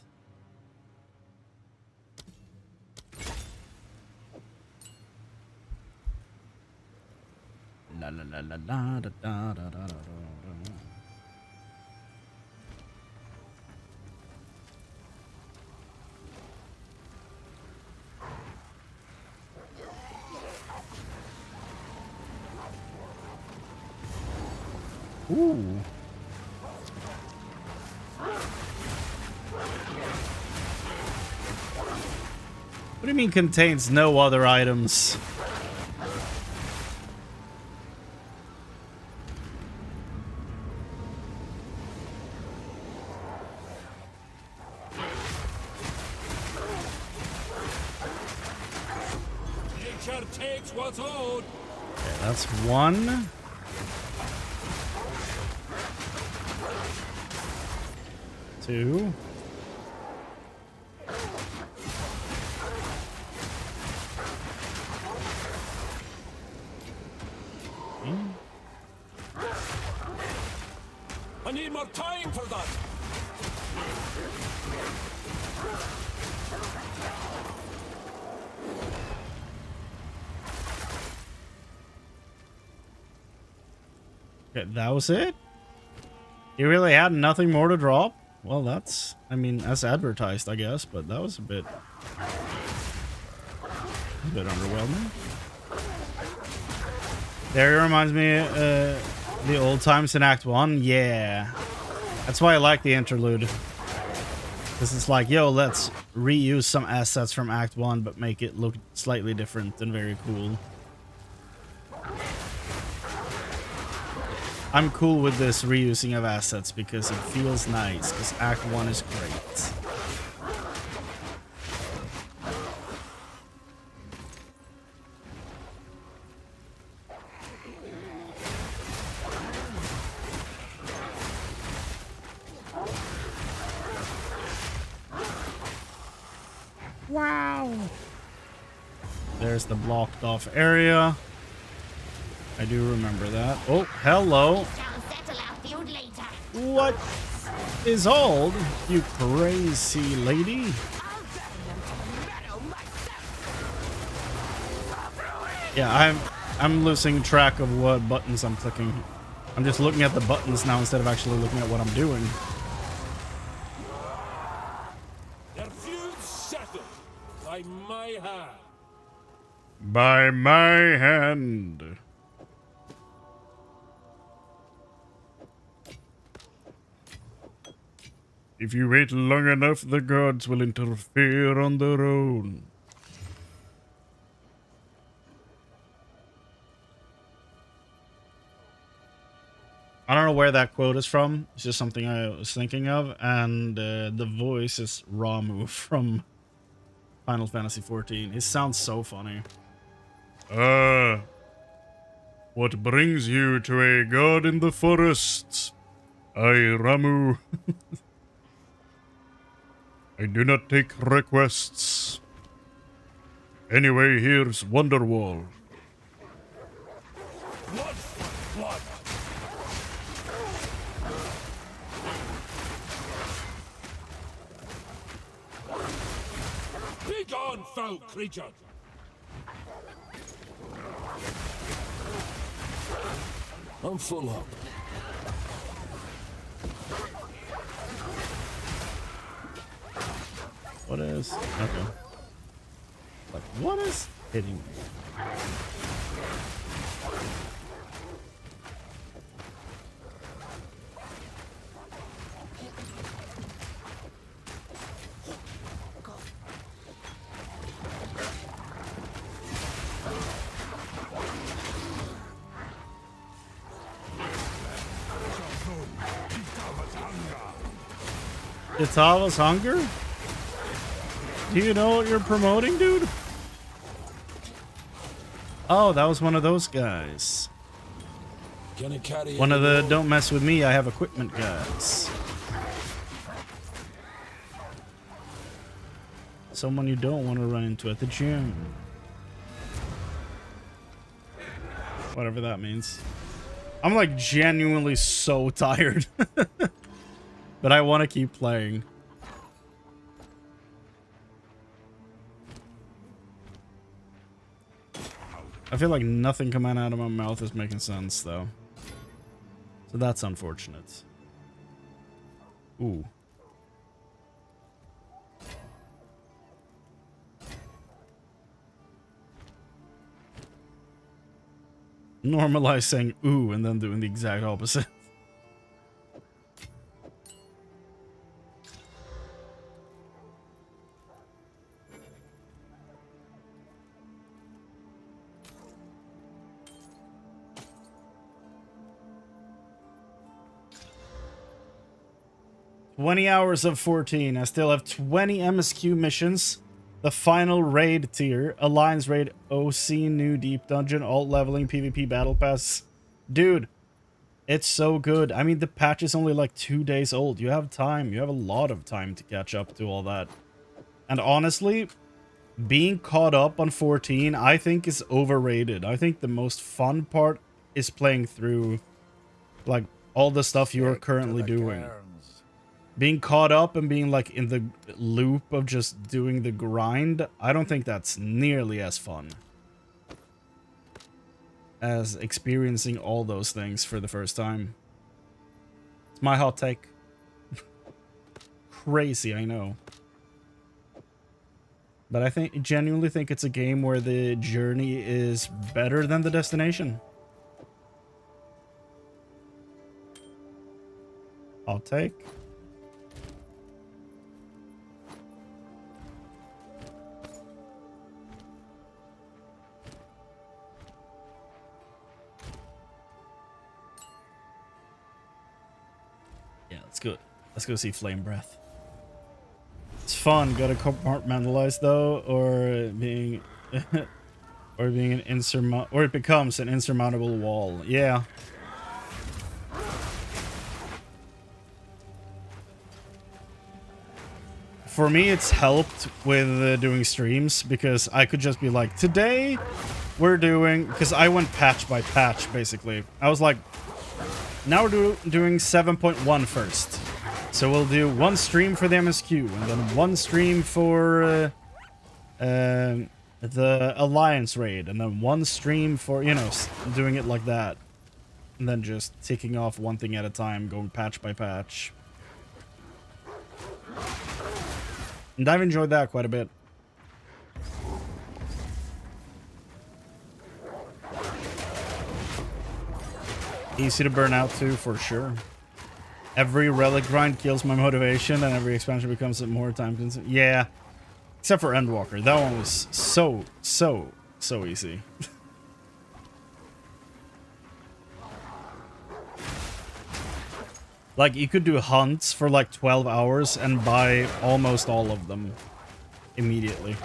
La la la la la da da da da da. Ooh. What do you mean contains no other items? Nature takes what's owed. Okay, that's one. Two. I need more time for that. Okay, that was it? You really had nothing more to drop? Well, that's, I mean, as advertised, I guess, but that was a bit underwhelming. There reminds me the old times in Act 1. Yeah. That's why I like the interlude. Because it's like, yo, let's reuse some assets from Act 1, but make it look slightly different and very cool. I'm cool with this reusing of assets because it feels nice, because Act 1 is great. Wow. There's the blocked off area. I do remember that. Oh, hello. What is old, you crazy lady? Yeah, I'm losing track of what buttons I'm clicking. I'm just looking at the buttons now instead of actually looking at what I'm doing. Their feud settled by my hand. By my hand. If you wait long enough, the gods will interfere on their own. I don't know where that quote is from. It's just something I was thinking of. And the voice is Ramu from Final Fantasy XIV. It sounds so funny. What brings you to a god in the forests? I, Ramu. I do not take requests. Anyway, here's Wonderwall. Blood, blood. Begone, foul creature! I'm full up. What is? Okay. Like, what is hitting me? Itava's Hunger? Do you know what you're promoting, dude? Oh, that was one of those guys. Can I carry One of the don't mess with me, I have equipment guys. Someone you don't want to run into at the gym. Whatever that means. I'm like genuinely so tired. But I want to keep playing. I feel like nothing coming out of my mouth is making sense, though. So that's unfortunate. Ooh. Normalize saying ooh and then doing the exact opposite. "20 hours of 14. I still have 20 MSQ missions. The final raid tier. Alliance raid, OC, new deep dungeon, alt leveling, PvP battle pass." Dude, it's so good. I mean, the patch is only like 2 days old. You have time. You have a lot of time to catch up to all that. And honestly, being caught up on 14, I think is overrated. I think the most fun part is playing through, like, all the stuff you're currently doing. Being caught up and being like in the loop of just doing the grind, I don't think that's nearly as fun as experiencing all those things for the first time. It's my hot take. Crazy, I know. But I genuinely think it's a game where the journey is better than the destination. Hot take. Let's go see Flame Breath. It's fun. Gotta compartmentalize though, or being or it becomes an insurmountable wall. Yeah. For me, it's helped with doing streams because I could just be like, today we're doing, because I went patch by patch basically. I was like, now we're doing 7.1 first. So we'll do one stream for the MSQ, and then one stream for the Alliance raid, and then one stream for, you know, doing it like that. And then just ticking off one thing at a time, going patch by patch. And I've enjoyed that quite a bit. Easy to burn out too, for sure. Every relic grind kills my motivation, and every expansion becomes more time consuming. Yeah. Except for Endwalker. That one was so easy. Like, you could do hunts for like 12 hours and buy almost all of them immediately.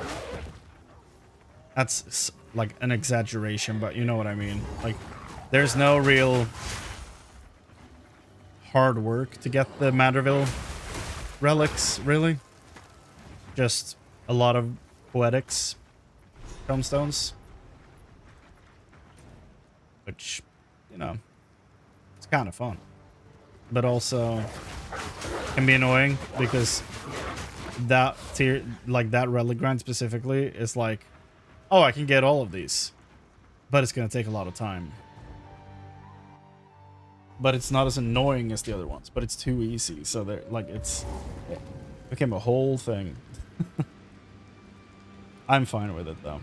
That's like an exaggeration, but you know what I mean. Like, there's no real hard work to get the Matterville relics, really. Just a lot of poetics, tombstones. Which, you know, it's kind of fun. But also can be annoying because that tier, like that relic grind specifically, is like, oh, I can get all of these, but it's gonna take a lot of time. But it's not as annoying as the other ones, but it's too easy, so they're like, it became a whole thing. I'm fine with it though.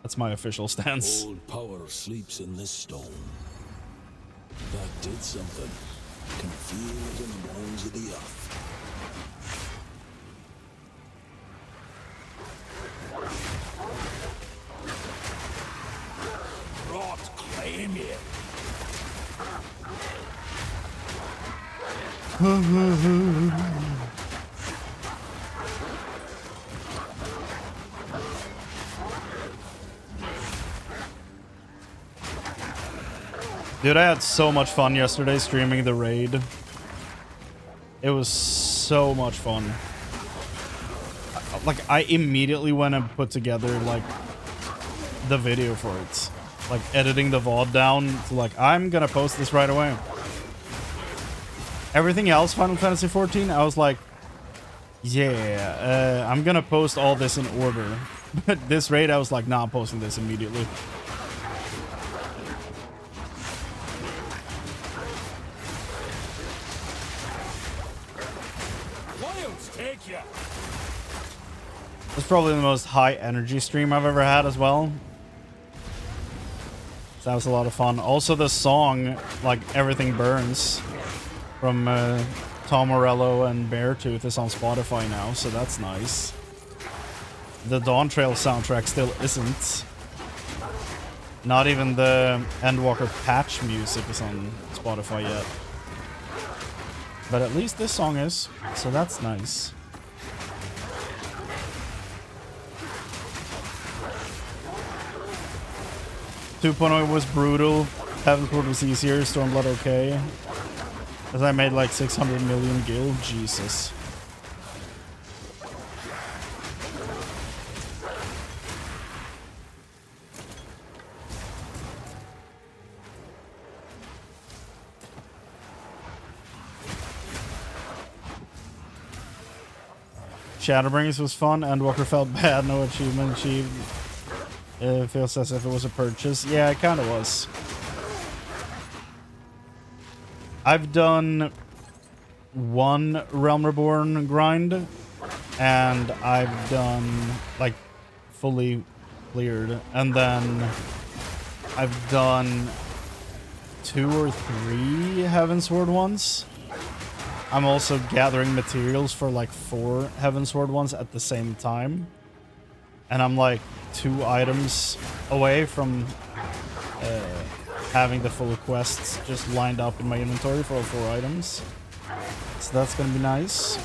That's my official stance. Old power sleeps in this stone. That did something. Can feel it in the bones of the earth. Rot, claim it. Dude, I had so much fun yesterday streaming the raid. It was so much fun. Like, I immediately went and put together, like, the video for it. Like, editing the VOD down to, like, I'm gonna post this right away. Everything else, Final Fantasy XIV, I was like, yeah, I'm gonna post all this in order. But this raid, I was like, nah, I'm posting this immediately. It's probably the most high energy stream I've ever had as well. So that was a lot of fun. Also the song, like Everything Burns, from Tom Morello and Beartooth is on Spotify now, so that's nice. The Dawn Trail soundtrack still isn't. Not even the Endwalker patch music is on Spotify yet. But at least this song is, so that's nice. 2.0 was brutal. Heavensward was easier. Stormblood okay. As I made like 600 million gil. Jesus. Shadowbringers was fun. Endwalker felt bad. No achievement achieved. It feels as if it was a purchase. Yeah, it kind of was. I've done one Realm Reborn grind, and I've done, like, fully cleared. And then I've done 2 or 3 Heavensward ones. I'm also gathering materials for, like, 4 Heavensward ones at the same time. And I'm, like, 2 items away from having the full quests just lined up in my inventory for all 4 items. So that's gonna be nice.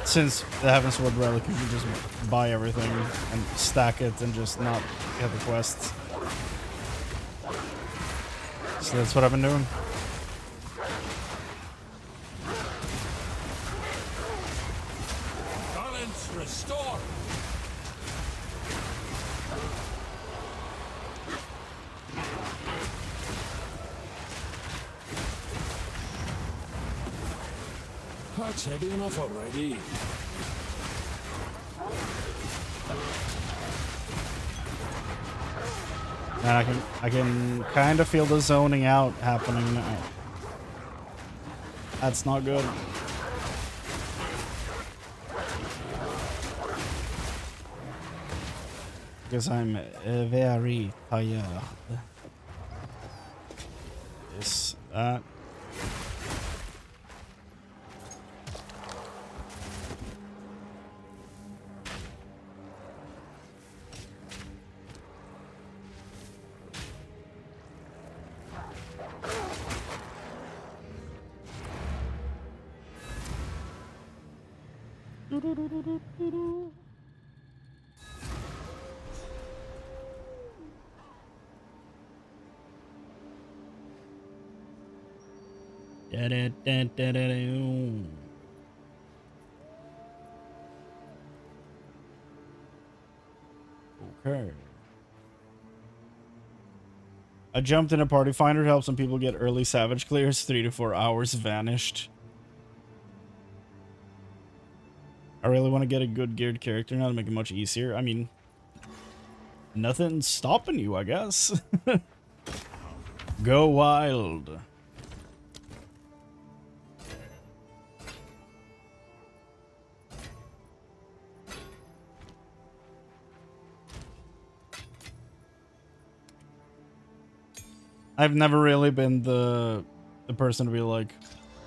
Since the Heavensward Relic, you can just buy everything and stack it and just not get the quests. So that's what I've been doing. Balance restored. That's heavy enough already. And I can kind of feel the zoning out happening now. That's not good. Because I'm very tired. Is that? Okay. I jumped in a party finder to help some people get early savage clears. 3 to 4 hours vanished. I really want to get a good geared character now to make it much easier. I mean, nothing's stopping you, I guess. Go wild. I've never really been the person to be like,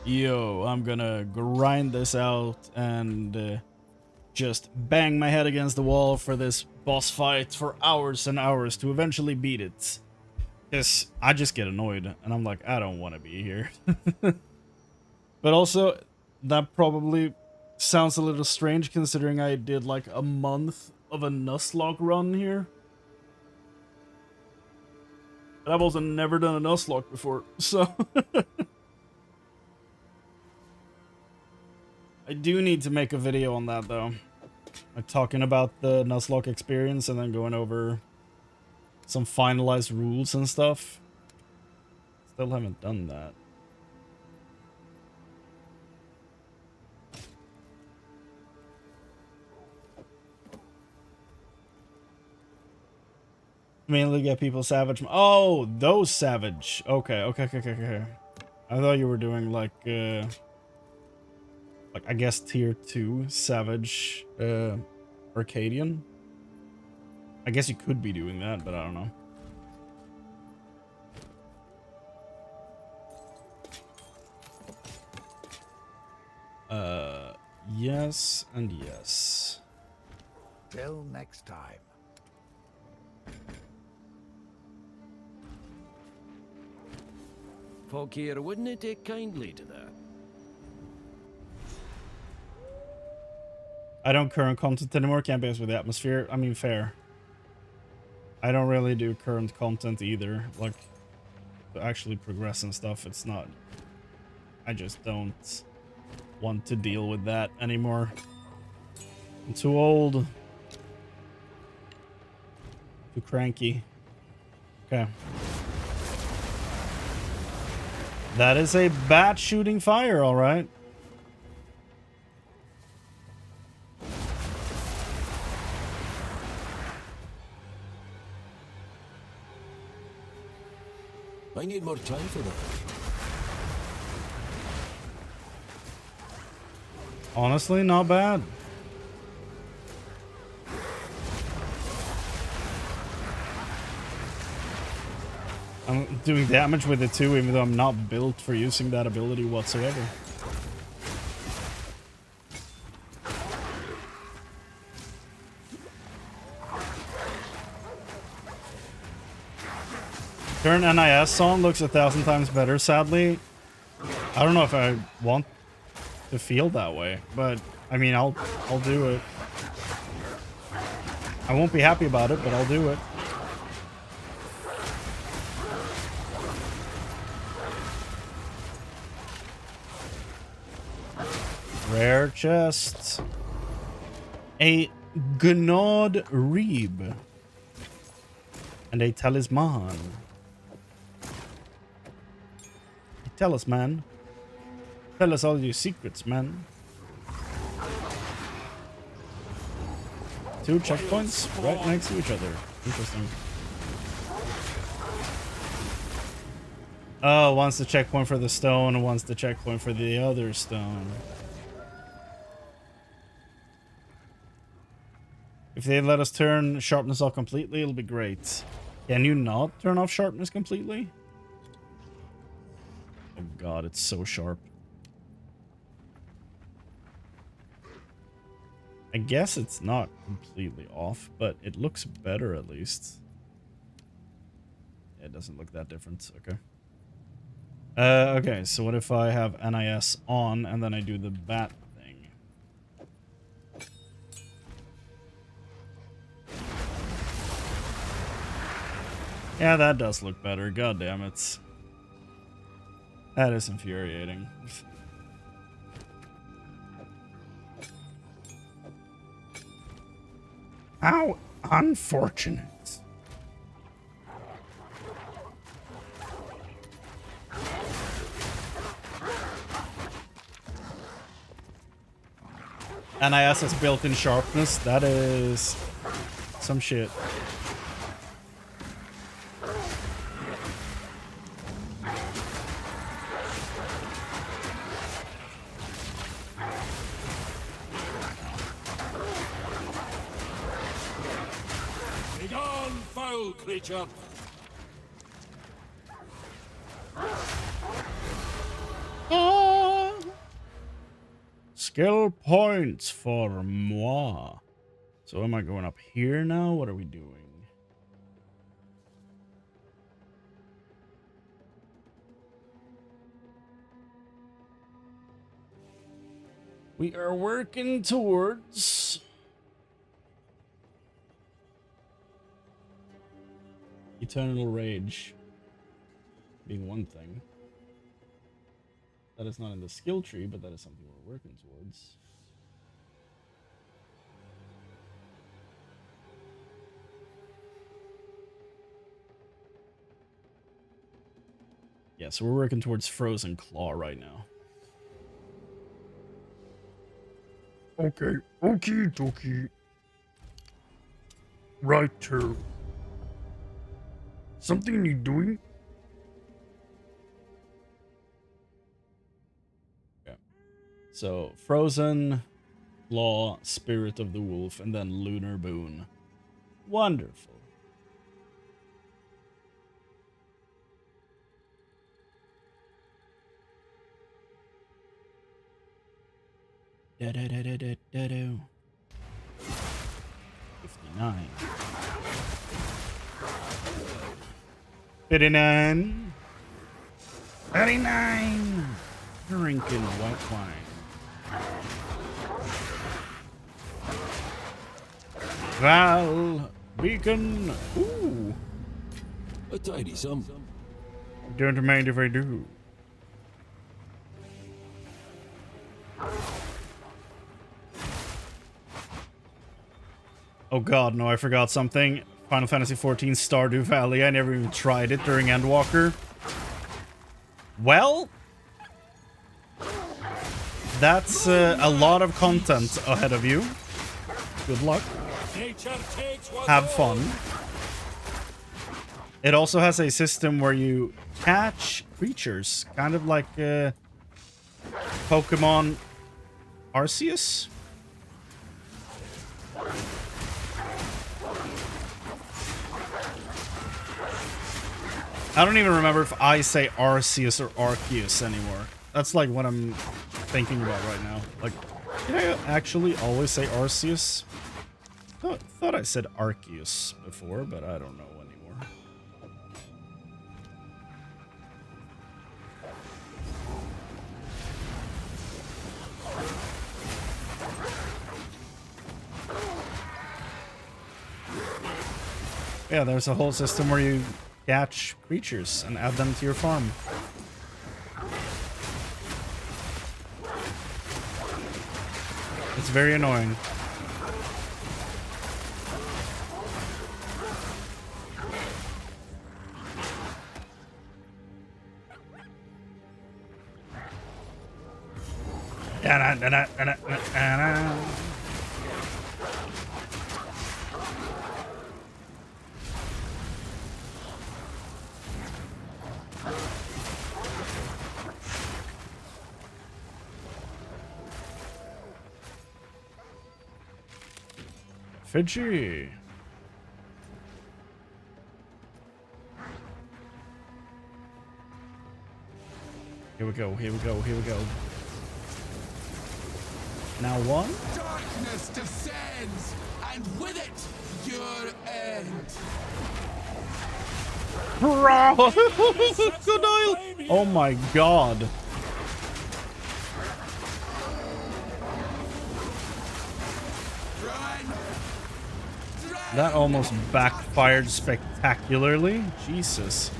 yo, I'm gonna grind this out and just bang my head against the wall for this boss fight for hours and hours to eventually beat it. Because I just get annoyed and I'm like, I don't want to be here. But also, that probably sounds a little strange considering I did like a month of a Nuzlocke run here. I've also never done a Nuzlocke before, so I do need to make a video on that though. Like talking about the Nuzlocke experience and then going over some finalized rules and stuff. Still haven't done that. Mainly get people savage. Oh, those savage. Okay. I thought you were doing like I guess tier 2 savage Arcadian. I guess you could be doing that, but I don't know. Yes and yes. Till next time. Folk here wouldn't take kindly to that. I don't current content anymore. Can't base with the atmosphere. I mean, fair. I don't really do current content either. Like, to actually progress and stuff. It's not. I just don't want to deal with that anymore. I'm too old. Too cranky. Okay. That is a bat shooting fire, all right. I need more time for that. Honestly, not bad. I'm doing damage with it too, even though I'm not built for using that ability whatsoever. Turn NIS on looks 1,000 times better, sadly. I don't know if I want to feel that way, but I mean, I'll do it. I won't be happy about it, but I'll do it. Rare chest. A Gnawed Reeb. And a talisman. Tell us, man. Tell us all your secrets, man. 2 checkpoints right next to each other. Interesting. Oh, one's the checkpoint for the stone, and one's the checkpoint for the other stone. If they let us turn sharpness off completely, it'll be great. Can you not turn off sharpness completely? Oh god, it's so sharp. I guess it's not completely off, but it looks better at least. Yeah, it doesn't look that different. Okay. Okay, so what if I have NIS on and then I do the bat thing? Yeah, that does look better. God damn it. That is infuriating. How unfortunate. NIS has built-in sharpness. That is some shit. Begone, foul creature! Skill points for moi. So am I going up here now? What are we doing? We are working towards Eternal Rage. being one thing. That is not in the skill tree, but that is something we're working towards. Yeah, so we're working towards Frozen Claw right now. Okay, okie dokie. Right here. Something you doing? Okay. So, Frozen, Claw, Spirit of the Wolf, and then Lunar Boon. Wonderful. Da da da da da da da. 59. 59. 39. Drinking white wine. Val Beacon. Ooh. A tidy sum. Don't mind if I do. Oh god, no, I forgot something. Final Fantasy XIV Stardew Valley. I never even tried it during Endwalker. Well, that's a lot of content ahead of you. Good luck. Have fun. It also has a system where you catch creatures, kind of like Pokemon Arceus. I don't even remember if I say Arceus or Arceus anymore. That's like what I'm thinking about right now. Like, did I actually always say Arceus? Thought I said Arceus before, but I don't know anymore. Yeah, there's a whole system where you catch creatures and add them to your farm. It's very annoying. Fidgy. Here we go, here we go, here we go. Now one. Darkness descends, and with it, your end. Crocodile! Oh my god. That almost backfired spectacularly. Jesus.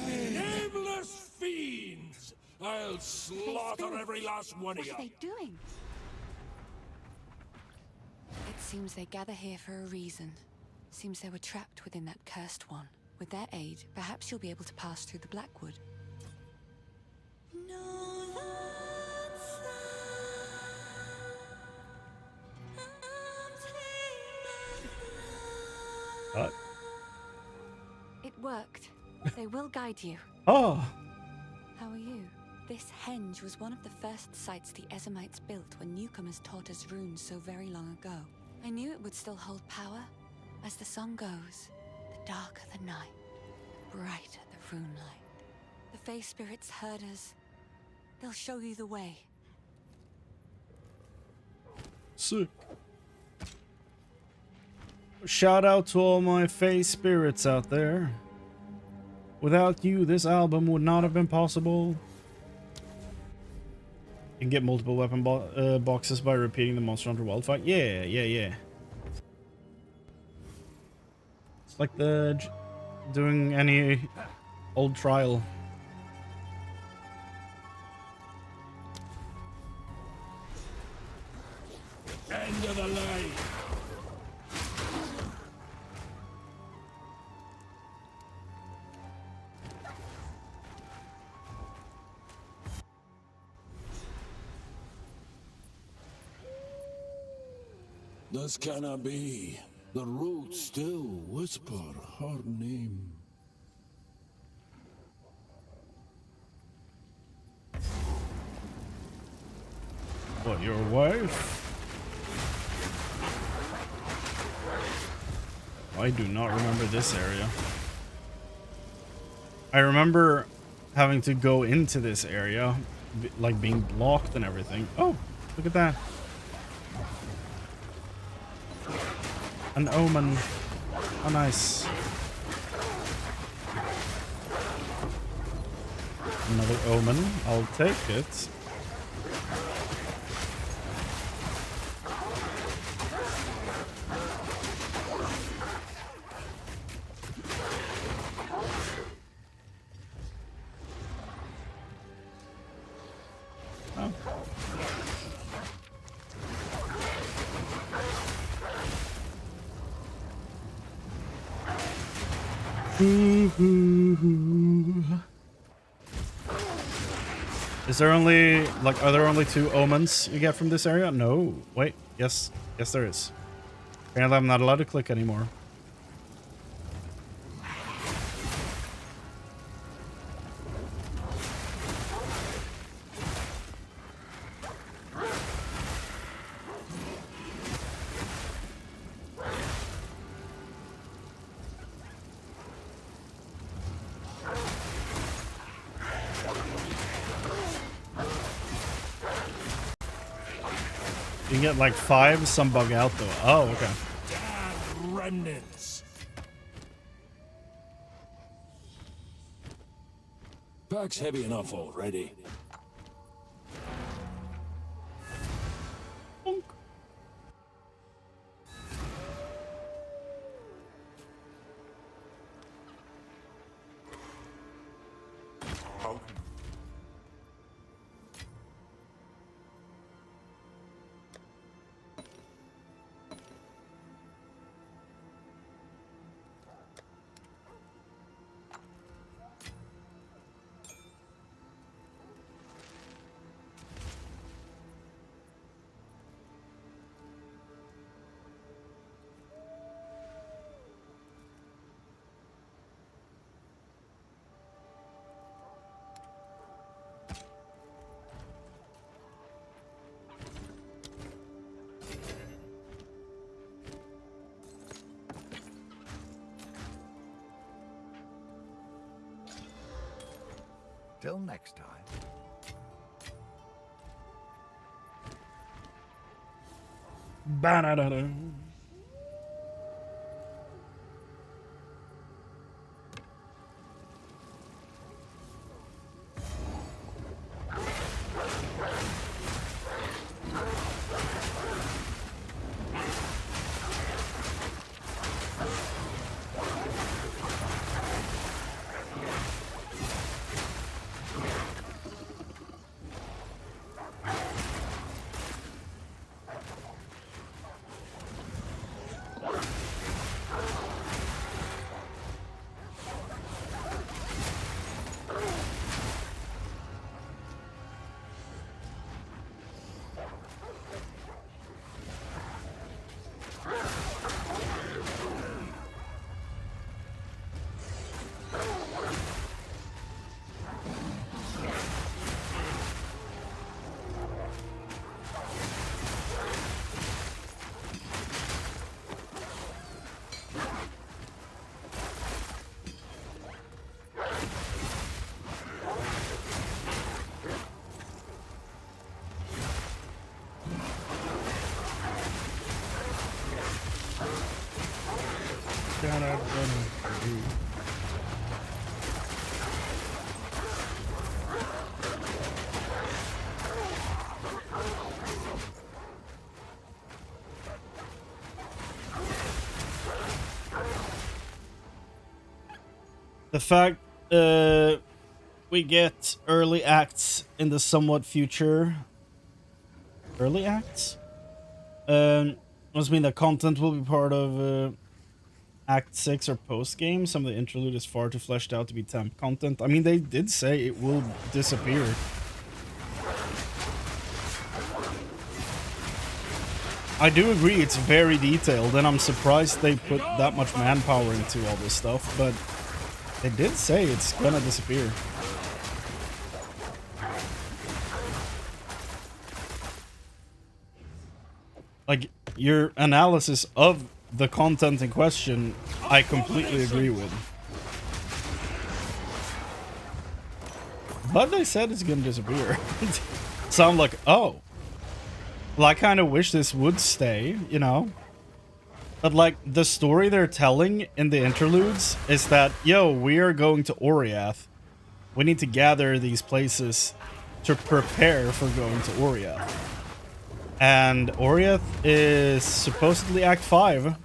Nameless fiends! I'll slaughter every last one of you. What are they doing? It seems they gather here for a reason. Seems they were trapped within that cursed one. With their aid, perhaps you'll be able to pass through the Blackwood. What? It worked. They will guide you. Oh. How are you? This henge was one of the first sites the Ezamites built when newcomers taught us runes so very long ago. I knew it would still hold power. As the song goes, the darker the night, brighter the rune light. The Fae spirits heard us. They'll show you the way. Sick. Shout out to all my Fae spirits out there. Without you, this album would not have been possible. You can get multiple weapon boxes by repeating the Monster Hunter Wild fight. Yeah. like doing any old trial. End of the line. This cannot be. The roots still whisper her name. What, your wife? I do not remember this area. I remember having to go into this area, like being blocked and everything. Oh, look at that. An omen. Oh, nice. Another omen. I'll take it. Is there only, like, are there only 2 omens you get from this area? No. Wait. Yes. Yes, there is. Apparently I'm not allowed to click anymore. You can get like 5, some bug out though. Oh, okay. Damn remnants. Pack's heavy enough already. Till next time. Ba-da-da-da. The fact we get early acts in the somewhat future. Early acts? Must mean that content will be part of Act 6 or post-game. Some of the interlude is far too fleshed out to be temp content. I mean, they did say it will disappear. I do agree it's very detailed, and I'm surprised they put that much manpower into all this stuff, but they did say it's gonna disappear. Like, your analysis of the content in question, I completely agree with. But they said it's gonna disappear. So I'm like, oh. Well, I kind of wish this would stay, you know? But, like, the story they're telling in the interludes is that, yo, we are going to Oriath. We need to gather these places to prepare for going to Oriath. And Oriath is supposedly Act 5.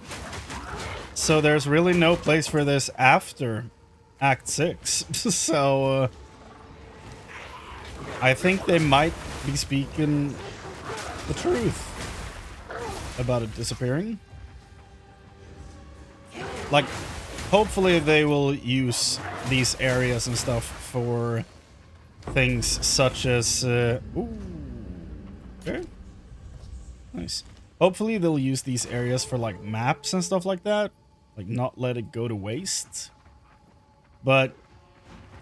So there's really no place for this after Act 6. So, I think they might be speaking the truth about it disappearing. Like, hopefully they will use these areas and stuff for things such as... ooh. Okay. Nice. Hopefully they'll use these areas for, like, maps and stuff like that. Like, not let it go to waste. But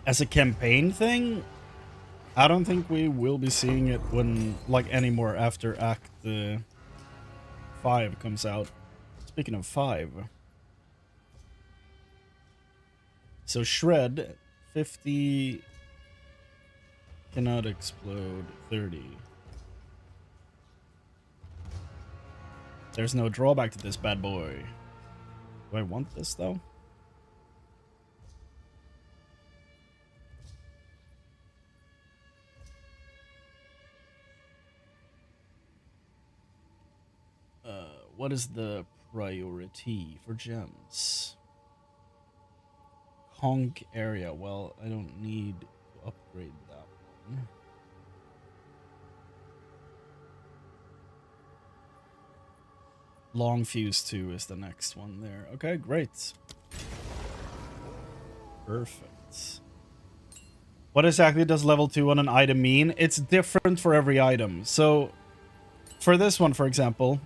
as a campaign thing, I don't think we will be seeing it when, like, anymore after Act 5 comes out. Speaking of 5. So Shred, 50 cannot explode, 30. There's no drawback to this bad boy. Do I want this, though? What is the priority for gems? Honk area. Well, I don't need to upgrade that one. Long Fuse 2 is the next one there. Okay, great. Perfect. What exactly does level 2 on an item mean? It's different for every item. So, for this one, for example,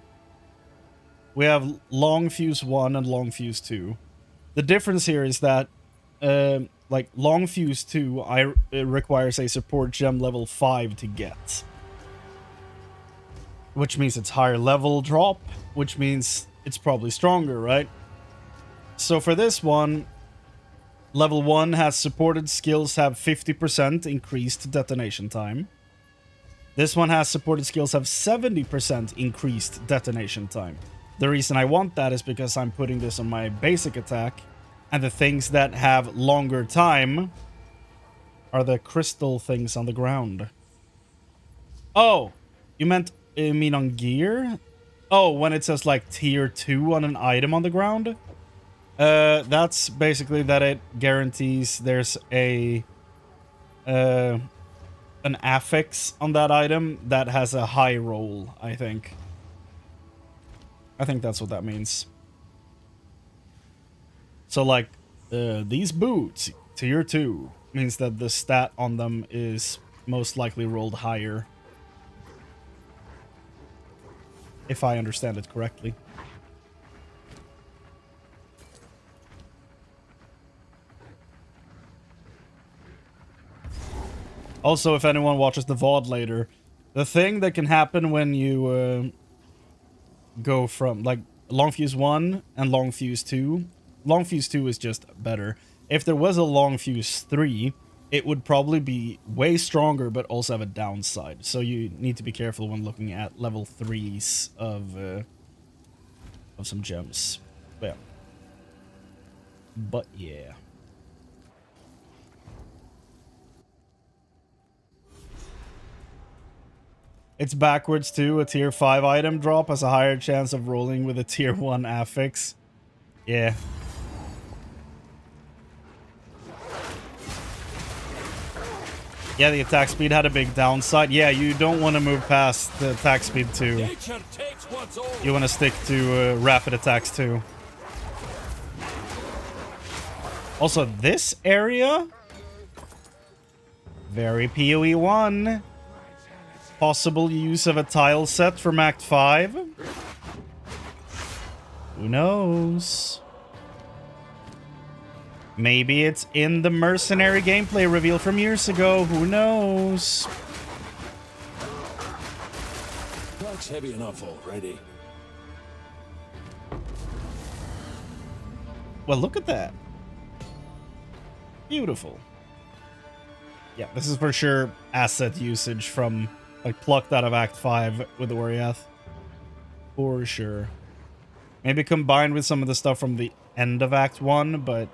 we have Long Fuse 1 and Long Fuse 2. The difference here is that, like, Long Fuse 2 it requires a support gem level 5 to get. Which means it's higher level drop, which means it's probably stronger, right? So for this one, level 1 has supported skills have 50% increased detonation time. This one has supported skills have 70% increased detonation time. The reason I want that is because I'm putting this on my basic attack, and the things that have longer time are the crystal things on the ground. Oh, you mean on gear? Oh, when it says like tier 2 on an item on the ground? That's basically that it guarantees there's an affix on that item that has a high roll, I think. I think that's what that means. So, like, these boots, tier 2, means that the stat on them is most likely rolled higher. If I understand it correctly. Also, if anyone watches the VOD later, the thing that can happen when you go from, like, Long Fuse 1 and Long Fuse 2. Long Fuse 2 is just better. If there was a Long Fuse 3, it would probably be way stronger, but also have a downside. So you need to be careful when looking at level 3s of some gems. But yeah. It's backwards too. A tier 5 item drop has a higher chance of rolling with a tier 1 affix. Yeah. Yeah, the attack speed had a big downside. Yeah, you don't want to move past the attack speed 2. Nature takes what's old. You want to stick to rapid attacks 2. Also, this area, very PoE 1. Possible use of a tile set from Act 5. Who knows? Maybe it's in the mercenary gameplay reveal from years ago. Who knows? That's heavy enough already. Well, look at that. Beautiful. Yeah, this is for sure asset usage from, like, plucked out of Act 5 with the Oriath. For sure. Maybe combined with some of the stuff from the end of Act 1, but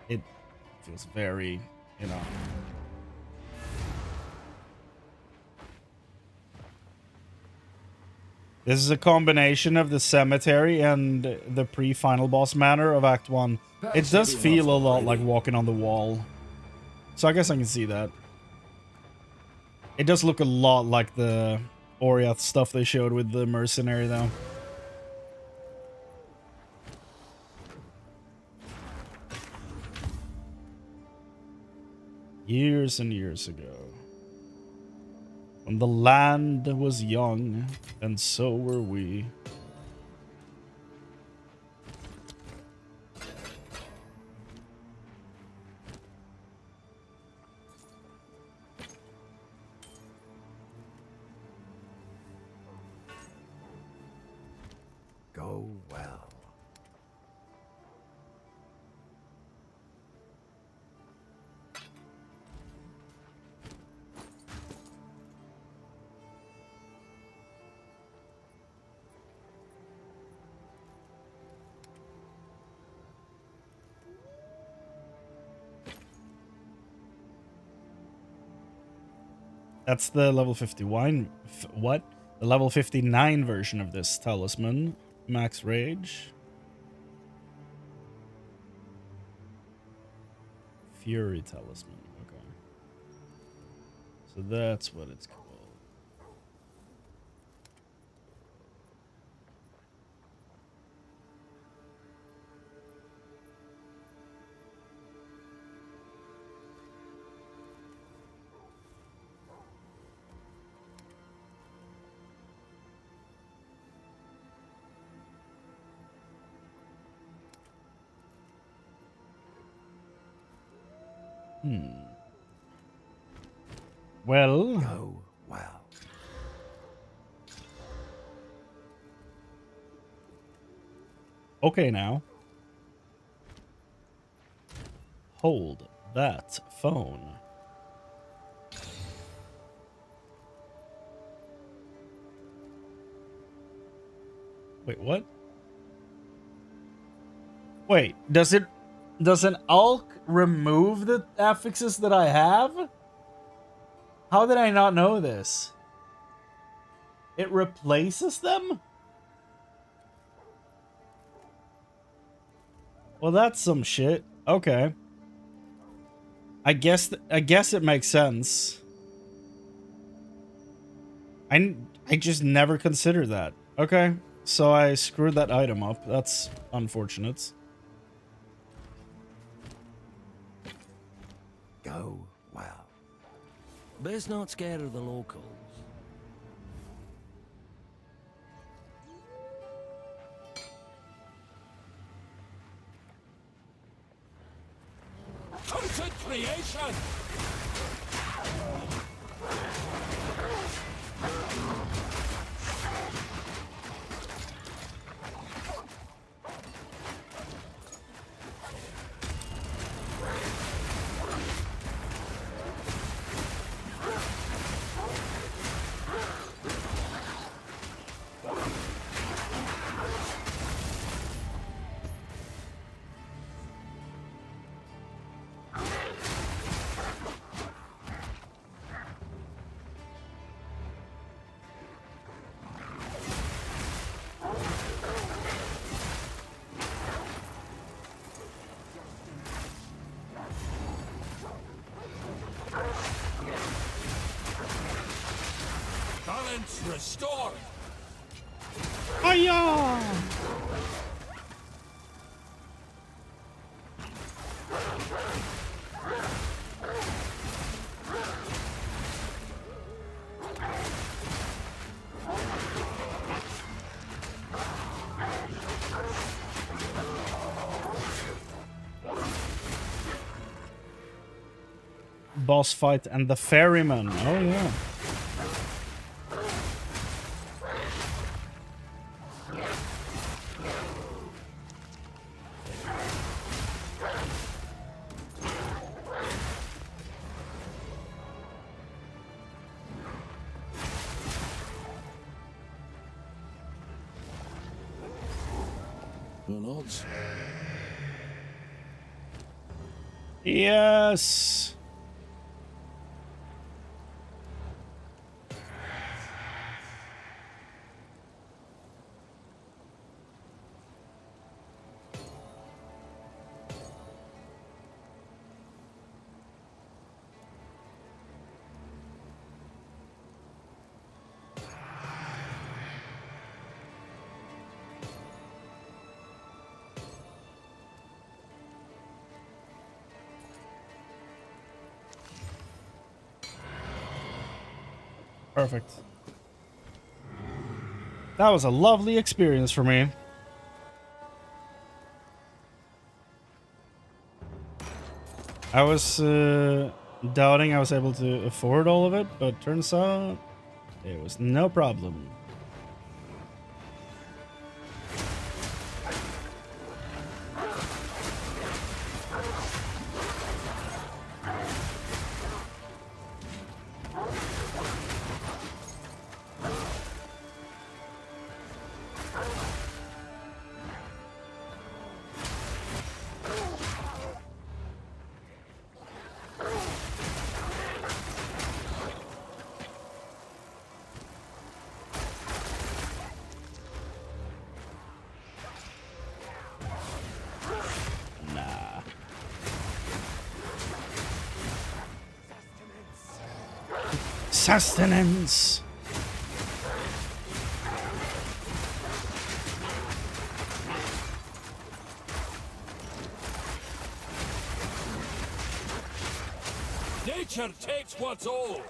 it feels very, you know. This is a combination of the cemetery and the pre-final boss manor of Act 1. It does feel a lot like walking on the wall. So I guess I can see that. It does look a lot like the Oriath stuff they showed with the mercenary, though. Years and years ago. When the land was young, and so were we. Go well. That's the level 51. What? The level 59 version of this talisman. Max Rage. Fury Talisman. Okay. So that's what it's called. Well. Go well. Okay, now. Hold that phone. Wait, what? Wait, does an Alk remove the affixes that I have? How did I not know this? It replaces them? Well, that's some shit. Okay. I guess it makes sense. I just never considered that. Okay. So I screwed that item up. That's unfortunate. Go well. Best not scatter the locals. Concentration! Balance restored. Hiya! Boss fight and the ferryman. Oh yeah. An odds. Yes. Perfect. That was a lovely experience for me. I was doubting I was able to afford all of it, but turns out it was no problem. Sustenance. Nature takes what's owed.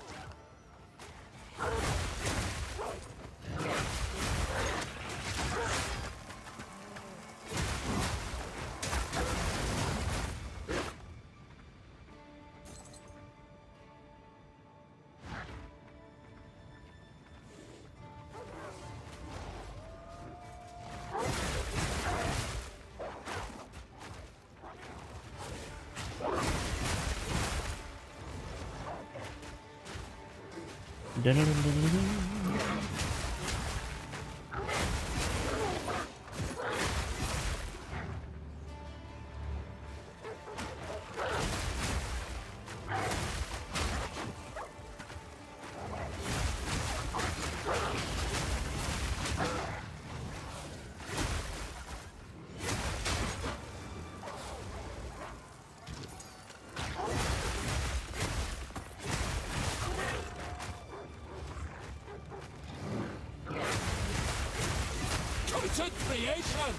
Creation!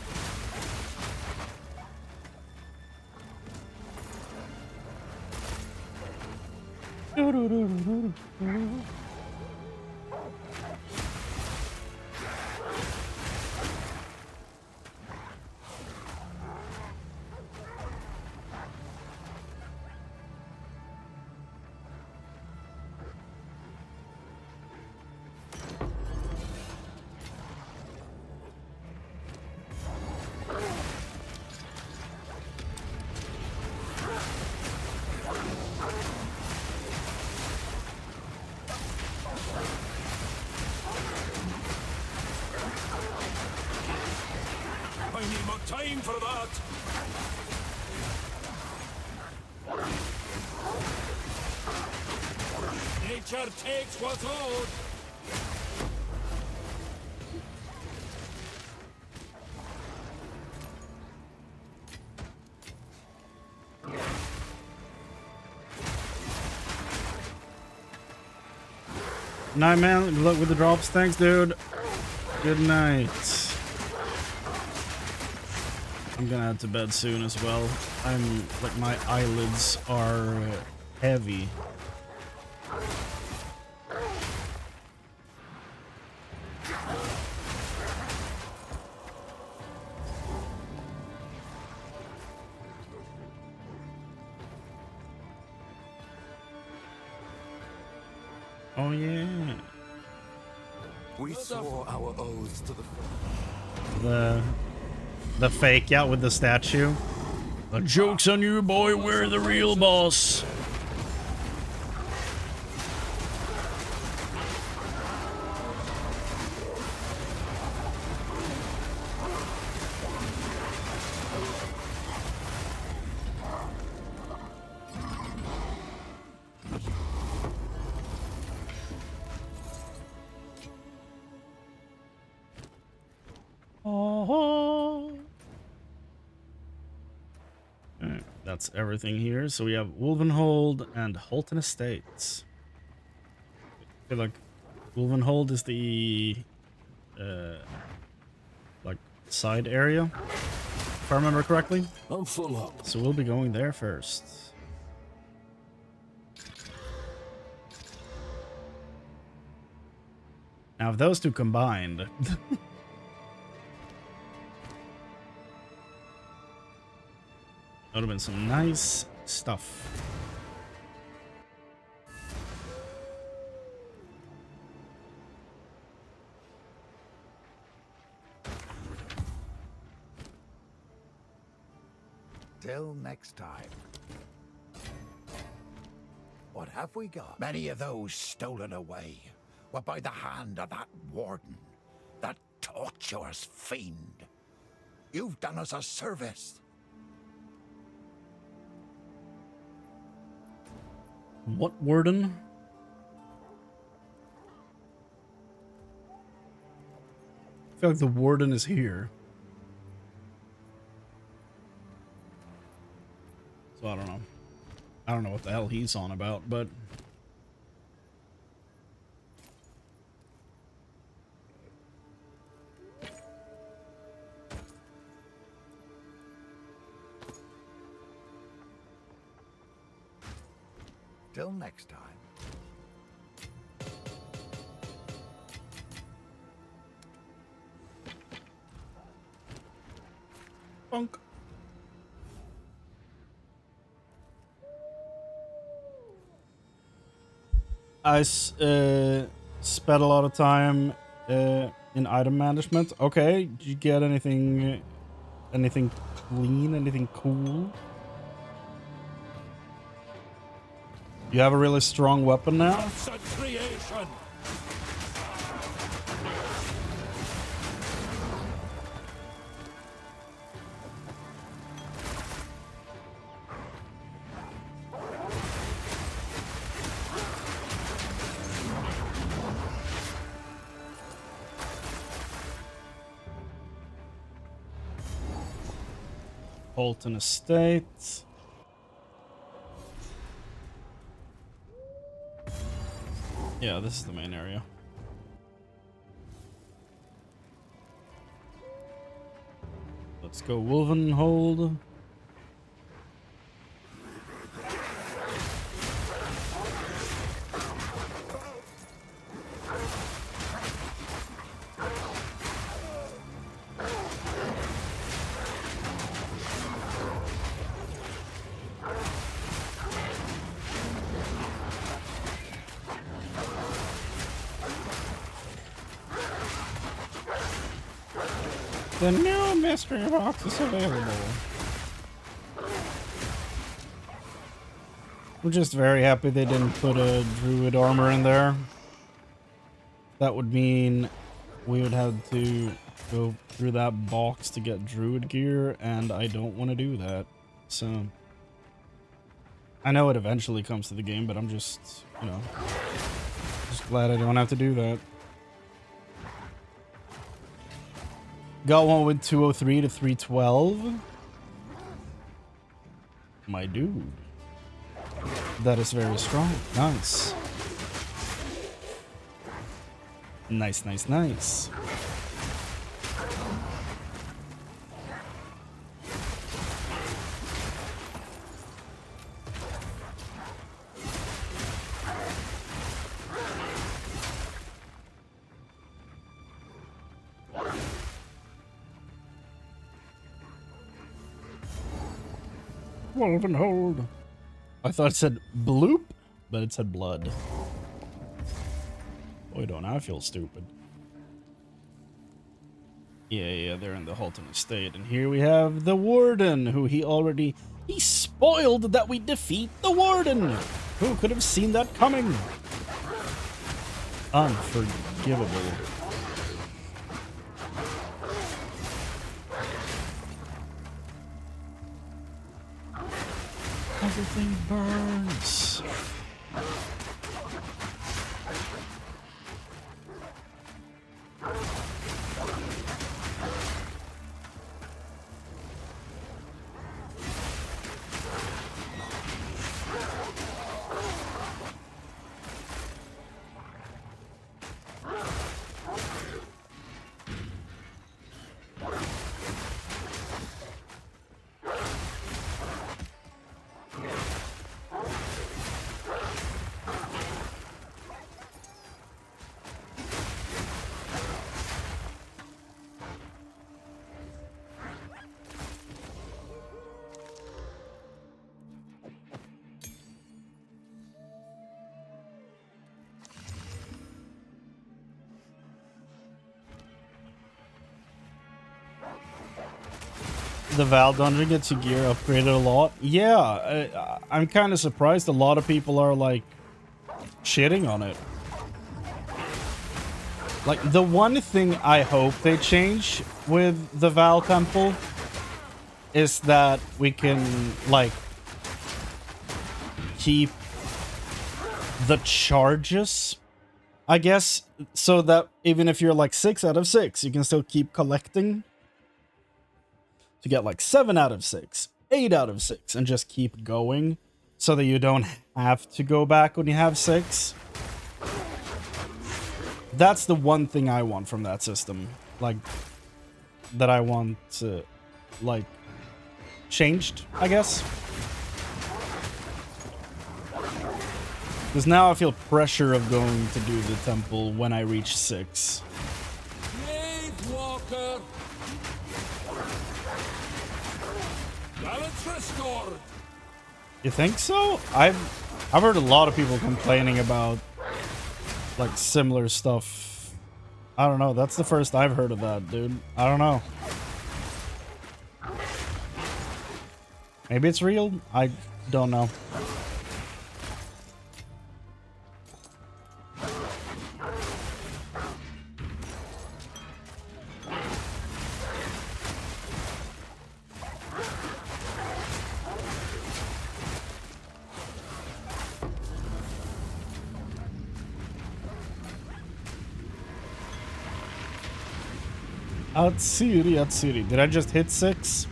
I need more time for that. Nature takes what's owed. Night, man. Good luck with the drops. Thanks, dude. Good night. I'm gonna head to bed soon as well. I'm like, my eyelids are heavy. Oh yeah. We swore our oaths to The fake out with the statue. The joke's on you, boy. We're the real boss. Alright, that's everything here. So we have Wolvenhold and Holton Estates. I feel like Wolvenhold is the like side area, if I remember correctly. I'm full up. So we'll be going there first. Now, if those two combined, that would have been some nice stuff. Till next time. What have we got? Many of those stolen away were by the hand of that warden, that torturous fiend. You've done us a service. What warden? I feel like the warden is here. So I don't know. I don't know what the hell he's on about, but... Till next time. Bonk. I spent a lot of time in item management. Okay, did you get anything clean, anything cool? You have a really strong weapon now? Concentration! Holton Estate. Yeah, this is the main area. Let's go Wolvenhold. The new mystery box is available. We're just very happy they didn't put a druid armor in there. That would mean we would have to go through that box to get druid gear, and I don't want to do that. So I know it eventually comes to the game, but I'm just, you know, just glad I don't have to do that. Got one with 203 to 312. My dude. That is very strong. Nice. Nice, nice, nice. Wolven hold. I thought it said bloop, but it said blood. Boy, don't I feel stupid. Yeah, they're in the Halton Estate. And here we have the Warden, who he spoiled that we defeat the Warden! Who could have seen that coming? Unforgivable. Everything burns. The Val dungeon gets your gear upgraded a lot. Yeah, I'm kind of surprised a lot of people are like shitting on it. Like, the one thing I hope they change with the Val Temple is that we can like keep the charges, I guess, so that even if you're like 6 out of 6, you can still keep collecting to get like 7 out of 6, 8 out of 6, and just keep going so that you don't have to go back when you have 6. That's the one thing I want from that system. Like, that I want to, like, changed, I guess. Because now I feel pressure of going to do the temple when I reach 6. Walker. Balance restored. You think so? I've heard a lot of people complaining about like similar stuff. I don't know. That's the first I've heard of that, dude. I don't know. Maybe it's real. I don't know. Atsiri. Did I just hit 6?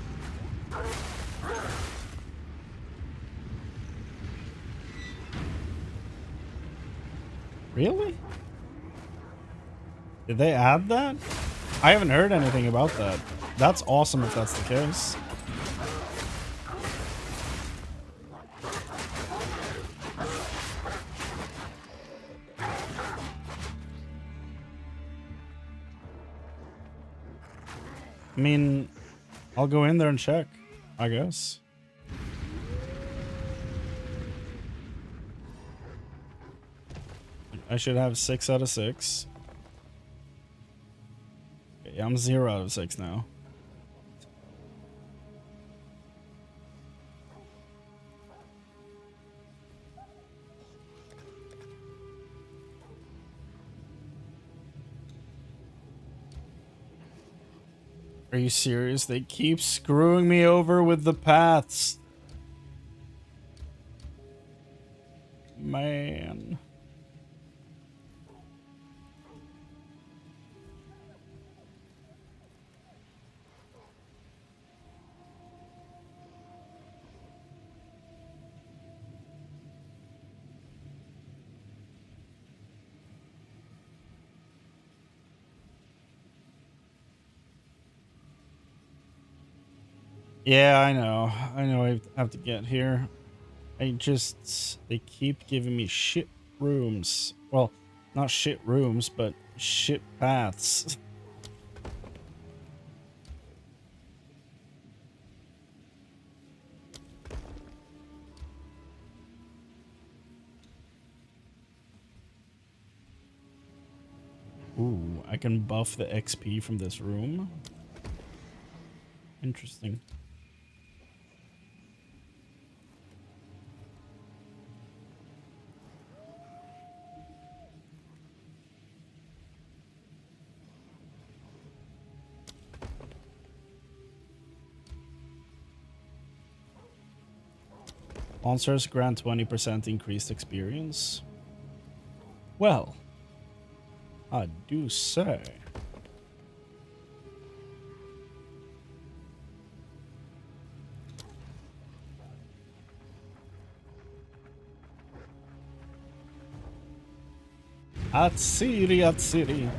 Really? Did they add that? I haven't heard anything about that. That's awesome if that's the case. I mean, I'll go in there and check, I guess. I should have 6 out of 6. Okay, I'm 0 out of 6 now. Are you serious? They keep screwing me over with the paths. Man. Yeah, I know. I have to get here. They keep giving me shit rooms. Well, not shit rooms, but shit paths. Ooh, I can buff the XP from this room. Interesting. Monsters grant 20% increased experience. Well, I do say. At city, at city.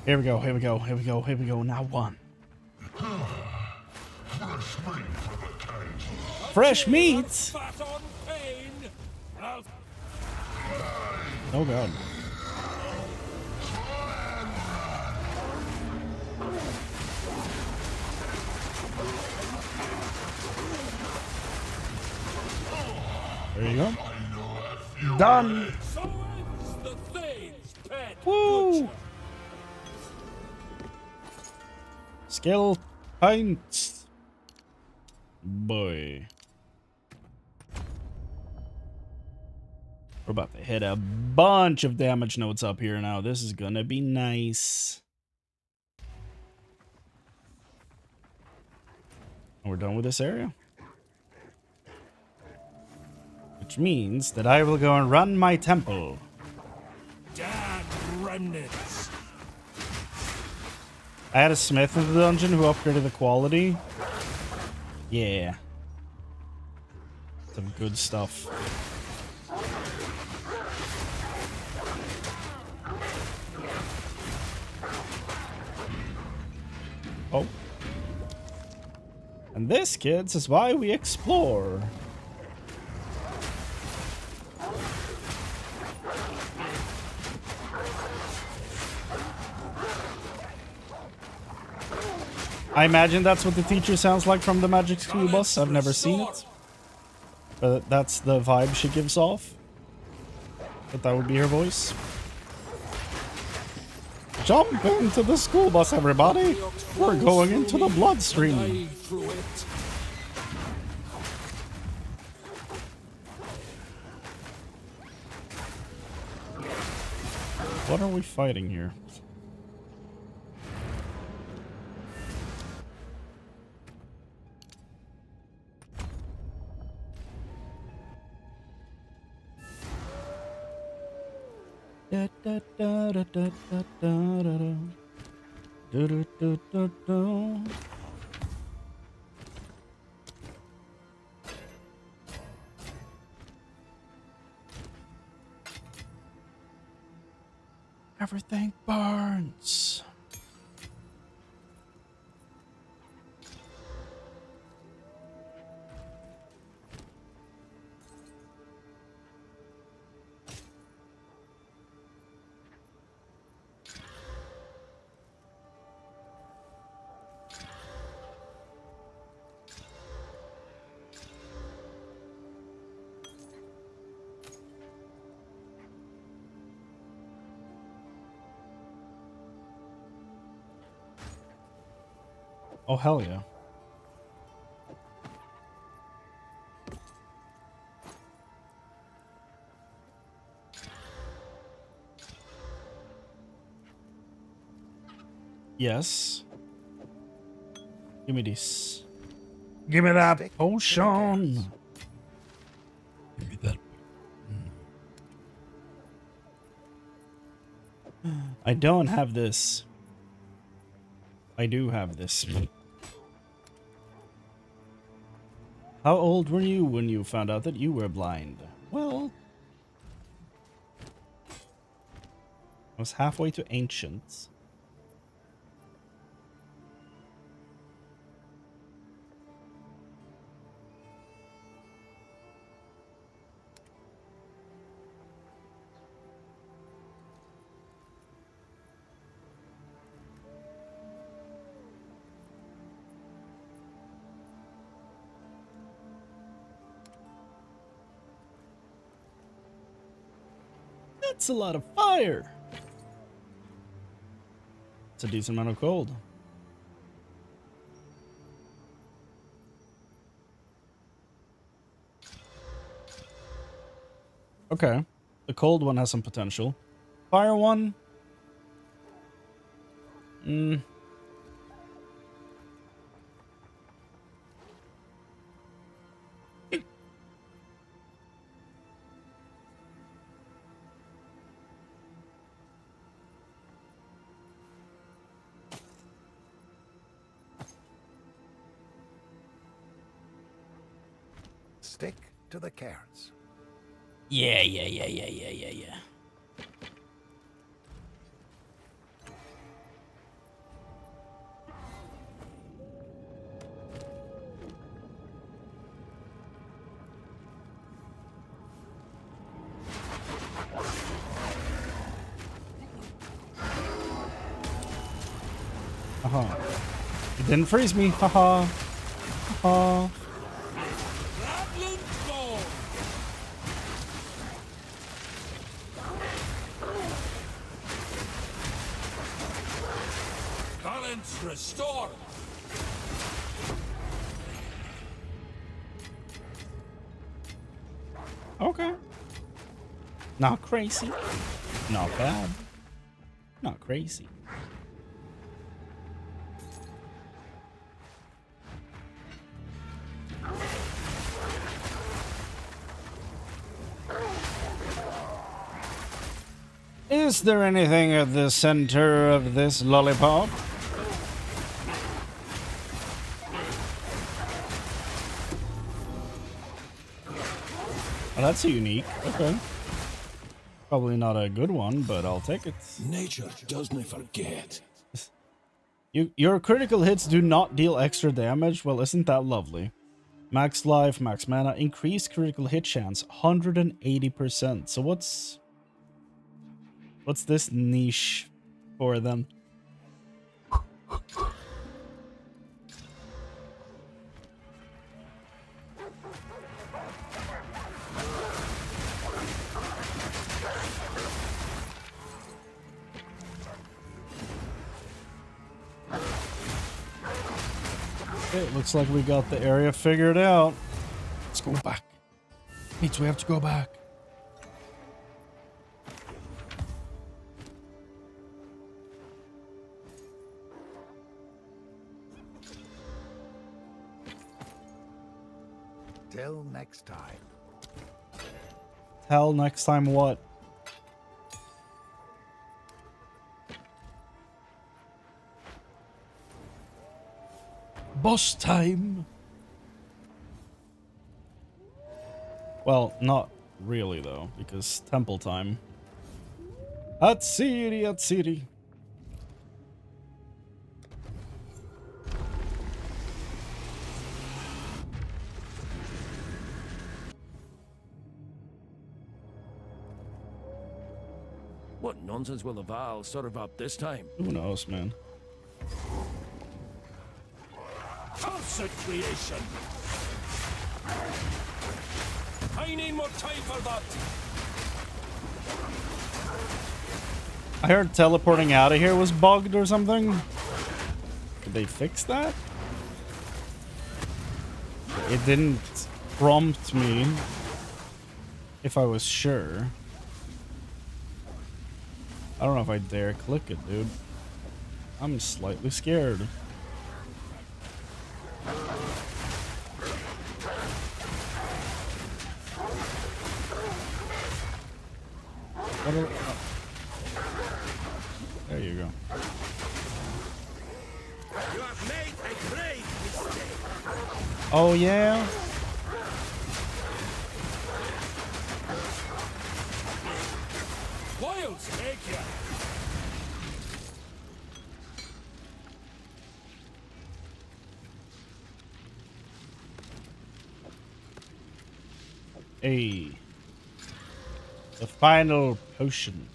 Here we go, here we go, here we go, here we go. Now one. Fresh meat? Fat on pain. Oh god. There you go. Done. So ends the Thane's pet Woo! butcher. Skill points. Boy. We're about to hit a bunch of damage notes up here now. This is gonna be nice. And we're done with this area. Which means that I will go and run my temple. Damn remnants. I had a smith in the dungeon who upgraded the quality. Yeah. Some good stuff. Oh. And this, kids, is why we explore. I imagine that's what the teacher sounds like from the Magic School Bus. I've never seen it. But that's the vibe she gives off. That would be her voice. Jump into the school bus, everybody! We're going into the bloodstream. What are we fighting here? Da, da, da, da, da, da, da, da. Do, do, do, do, do. Everything burns. Oh, hell yeah. Yes. Give me this. Give me that potion. Give me that I don't have this. I do have this. How old were you when you found out that you were blind? Well, I was halfway to ancients. That's a lot of fire. It's a decent amount of cold. Okay. The cold one has some potential. Fire one? Stick to the cairns. Yeah. Haha. It didn't freeze me. Haha. Haha. Rattling Storm! Balance restored! Okay. Not crazy. Not bad. Not crazy. Is there anything at the center of this lollipop? Oh, that's unique. Okay. Probably not a good one, but I'll take it. Nature doesn't forget. Your critical hits do not deal extra damage. Well, isn't that lovely? Max life, max mana, increased critical hit chance, 180%. So what's this niche for then? It looks like we got the area figured out. Let's go back. Means we have to go back. Till next time. Tell next time what? Boss time. Well, not really though, because temple time. Atsiri, Atsiri. What nonsense will the Val serve up this time? Who knows, man? Cursed creation! I need more time for that! I heard teleporting out of here was bugged or something. Did they fix that? It didn't prompt me if I was sure. I don't know if I dare click it, dude. I'm slightly scared. What Oh, yeah? Wiles, take ya! Hey. The final potion.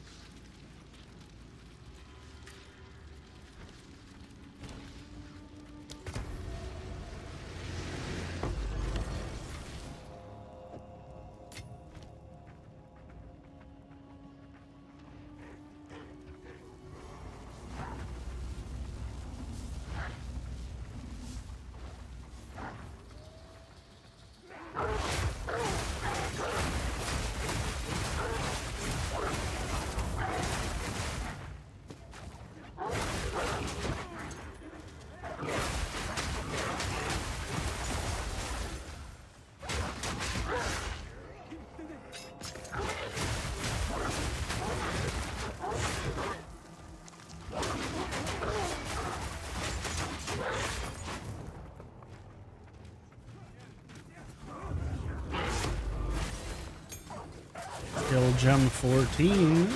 Skill gem 14.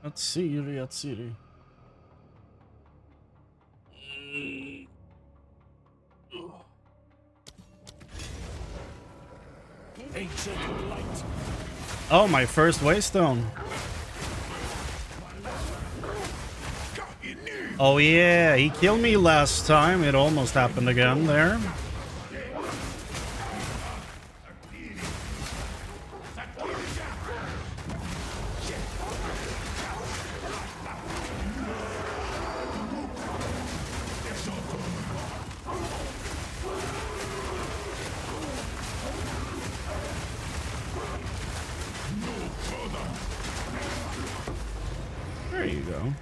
Let's see. Ancient light. Oh, my first waystone. Oh yeah, he killed me last time. It almost happened again there. There you go.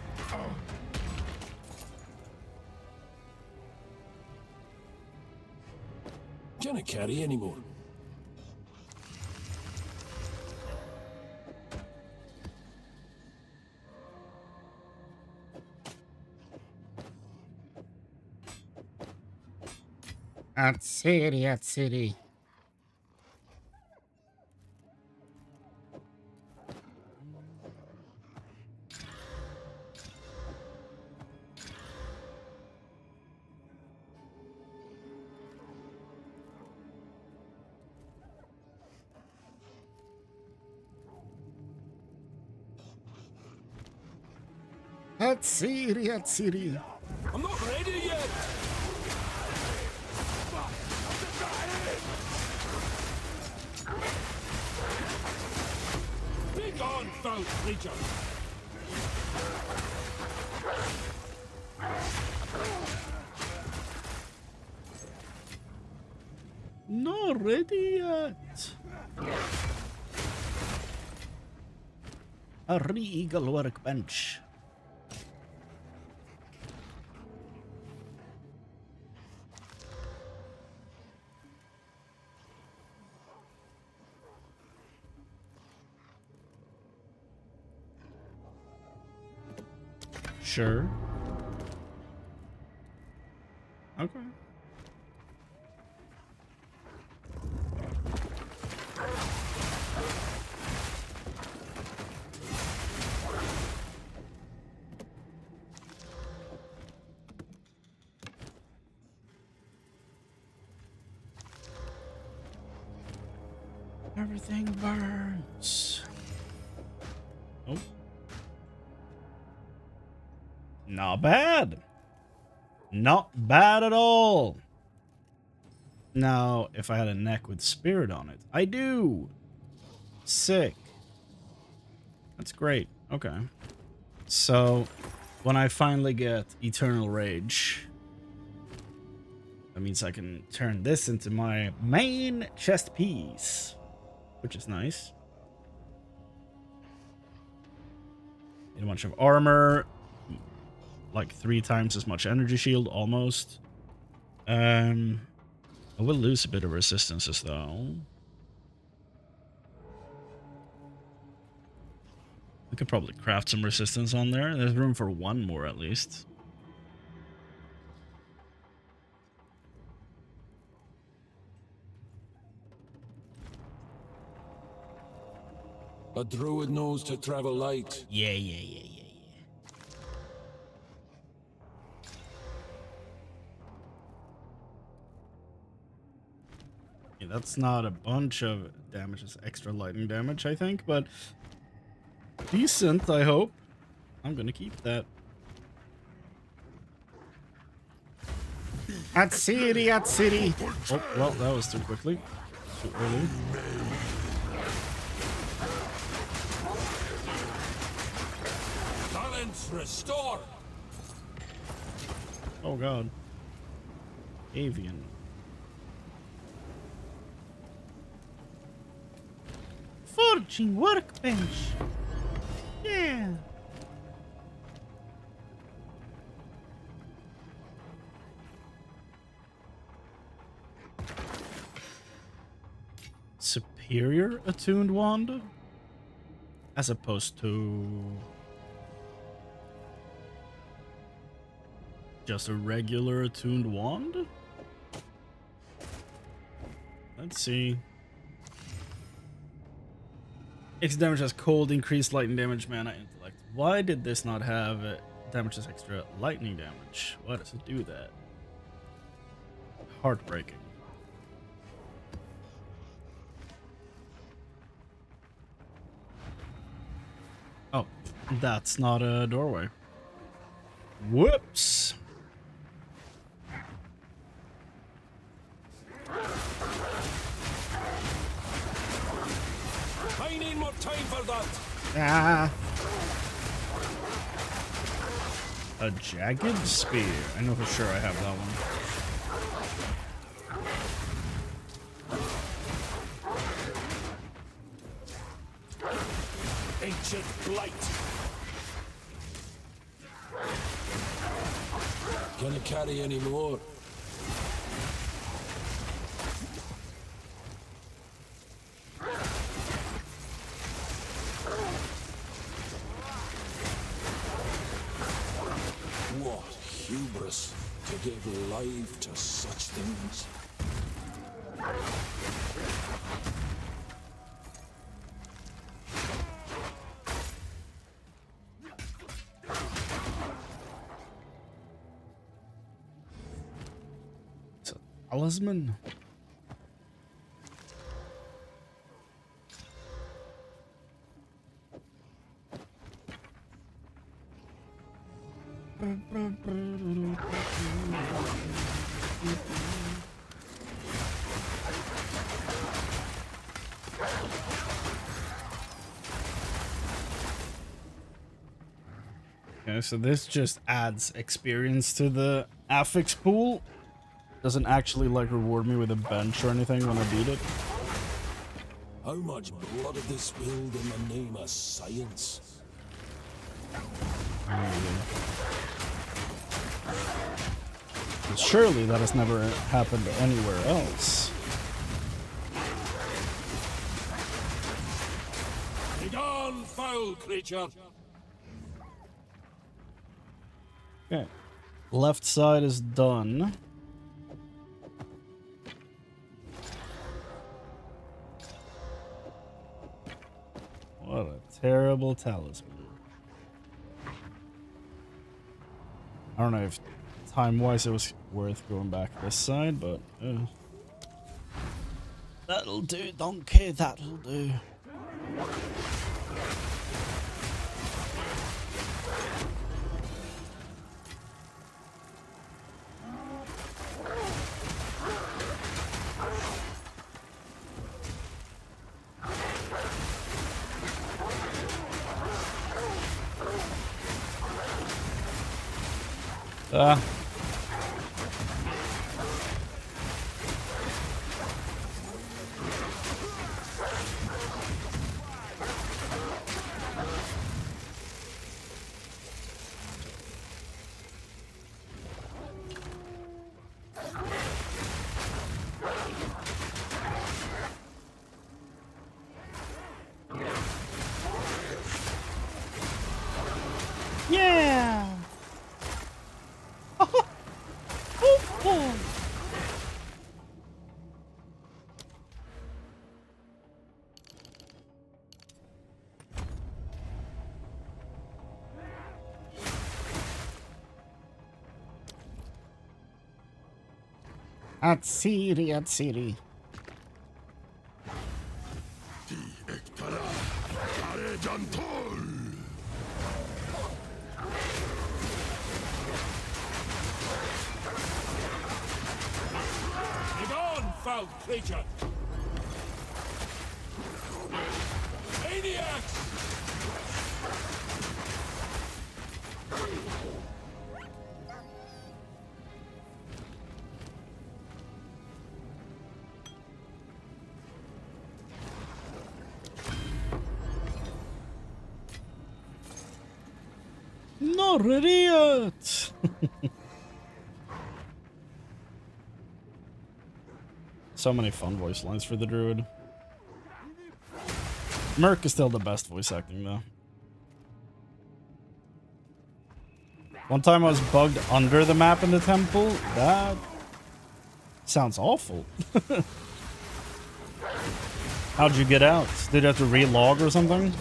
Can I carry anymore? Atsiri. Atsiri. I'm not ready yet! Be gone, foul creature! Not ready yet. A regal workbench. Sure. Okay. Everything burns. Oh. Not bad. Not bad at all. Now, if I had a neck with spirit on it. I do. Sick. That's great. Okay. So, when I finally get Eternal Rage, that means I can turn this into my main chest piece, which is nice. Need a bunch of armor, like 3 times as much energy shield, almost. I will lose a bit of resistances though. We could probably craft some resistance on there. There's room for one more at least. A druid knows to travel light. Yeah. Yeah, that's not a bunch of damage, it's extra lightning damage, I think, but decent, I hope. I'm gonna keep that. At city. Oh, well, that was too quickly. Too early. Balance restore. Oh god. Avian. Forging workbench. Yeah. Superior attuned wand? As opposed to just a regular attuned wand? Let's see. X damage has cold, increased lightning damage, mana, intellect. Why did this not have damages extra lightning damage? Why does it do that? Heartbreaking. Oh, that's not a doorway. Whoops. I need more time for that. Ah. A jagged spear. I know for sure I have that one. Ancient blight. Can you carry any more? What hubris to give life to such things. Talisman. Okay, so this just adds experience to the affix pool. Doesn't actually like reward me with a bench or anything when I beat it. How much blood have they spilled in the name of science? Surely that has never happened anywhere else. Begone, foul creature! Okay. Left side is done. What a terrible talisman. I don't know if time-wise it was worth going back this side, but that'll do, donkey, that'll do. Atsiri. Begone, foul creature! Maniacs! Not ready yet. So many fun voice lines for the Druid. Merc is still the best voice acting, though. One time I was bugged under the map in the temple. That sounds awful. How'd you get out? Did you have to relog or something?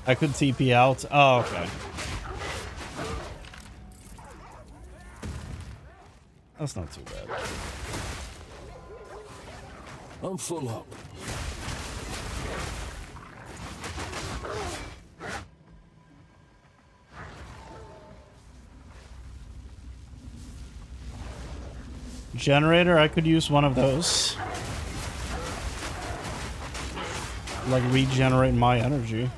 I could TP out. Oh, okay. That's not too bad. I'm full up. Generator, I could use one of those. Like regenerate my energy.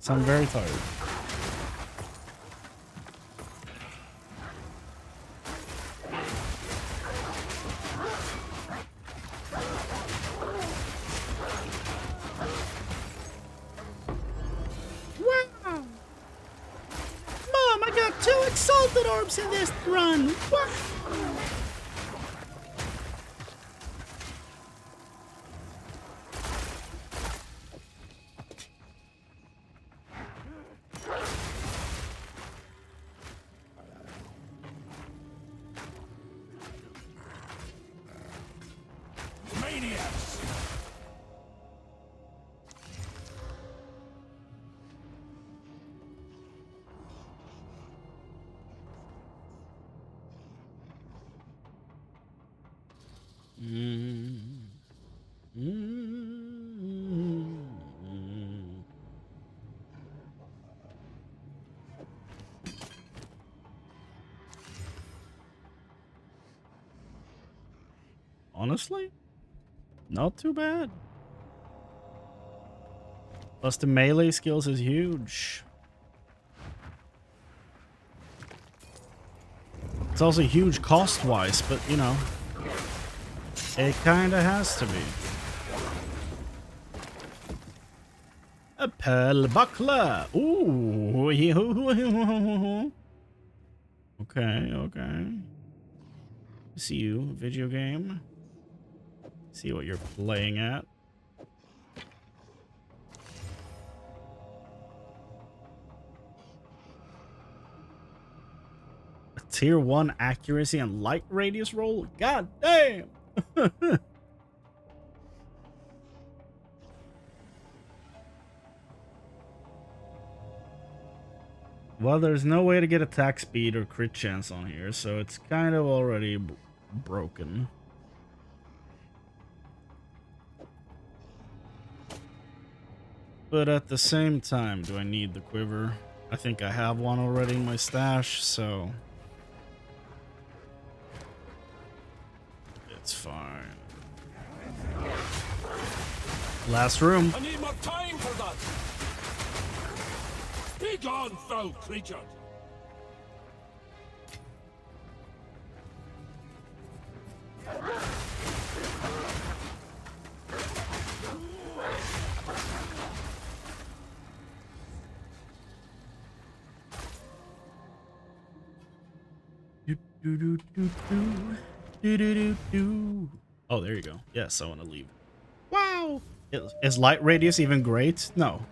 So I'm very tired. Wow! Mom, I got 2 exalted orbs in this run. What? Maniacs! Honestly, not too bad. Plus the melee skills is huge. It's also huge cost-wise, but you know, it kinda has to be. A pearl buckler. Ooh. Okay. See you, video game. See what you're playing at. A tier 1 accuracy and light radius roll? God damn! Well, there's no way to get attack speed or crit chance on here, so it's kind of already broken. But at the same time, do I need the quiver? I think I have one already in my stash, so it's fine. Last room. I need more time for that! Be gone, foul creature! Oh, there you go. Yes, I want to leave. Wow. Is light radius even great? No.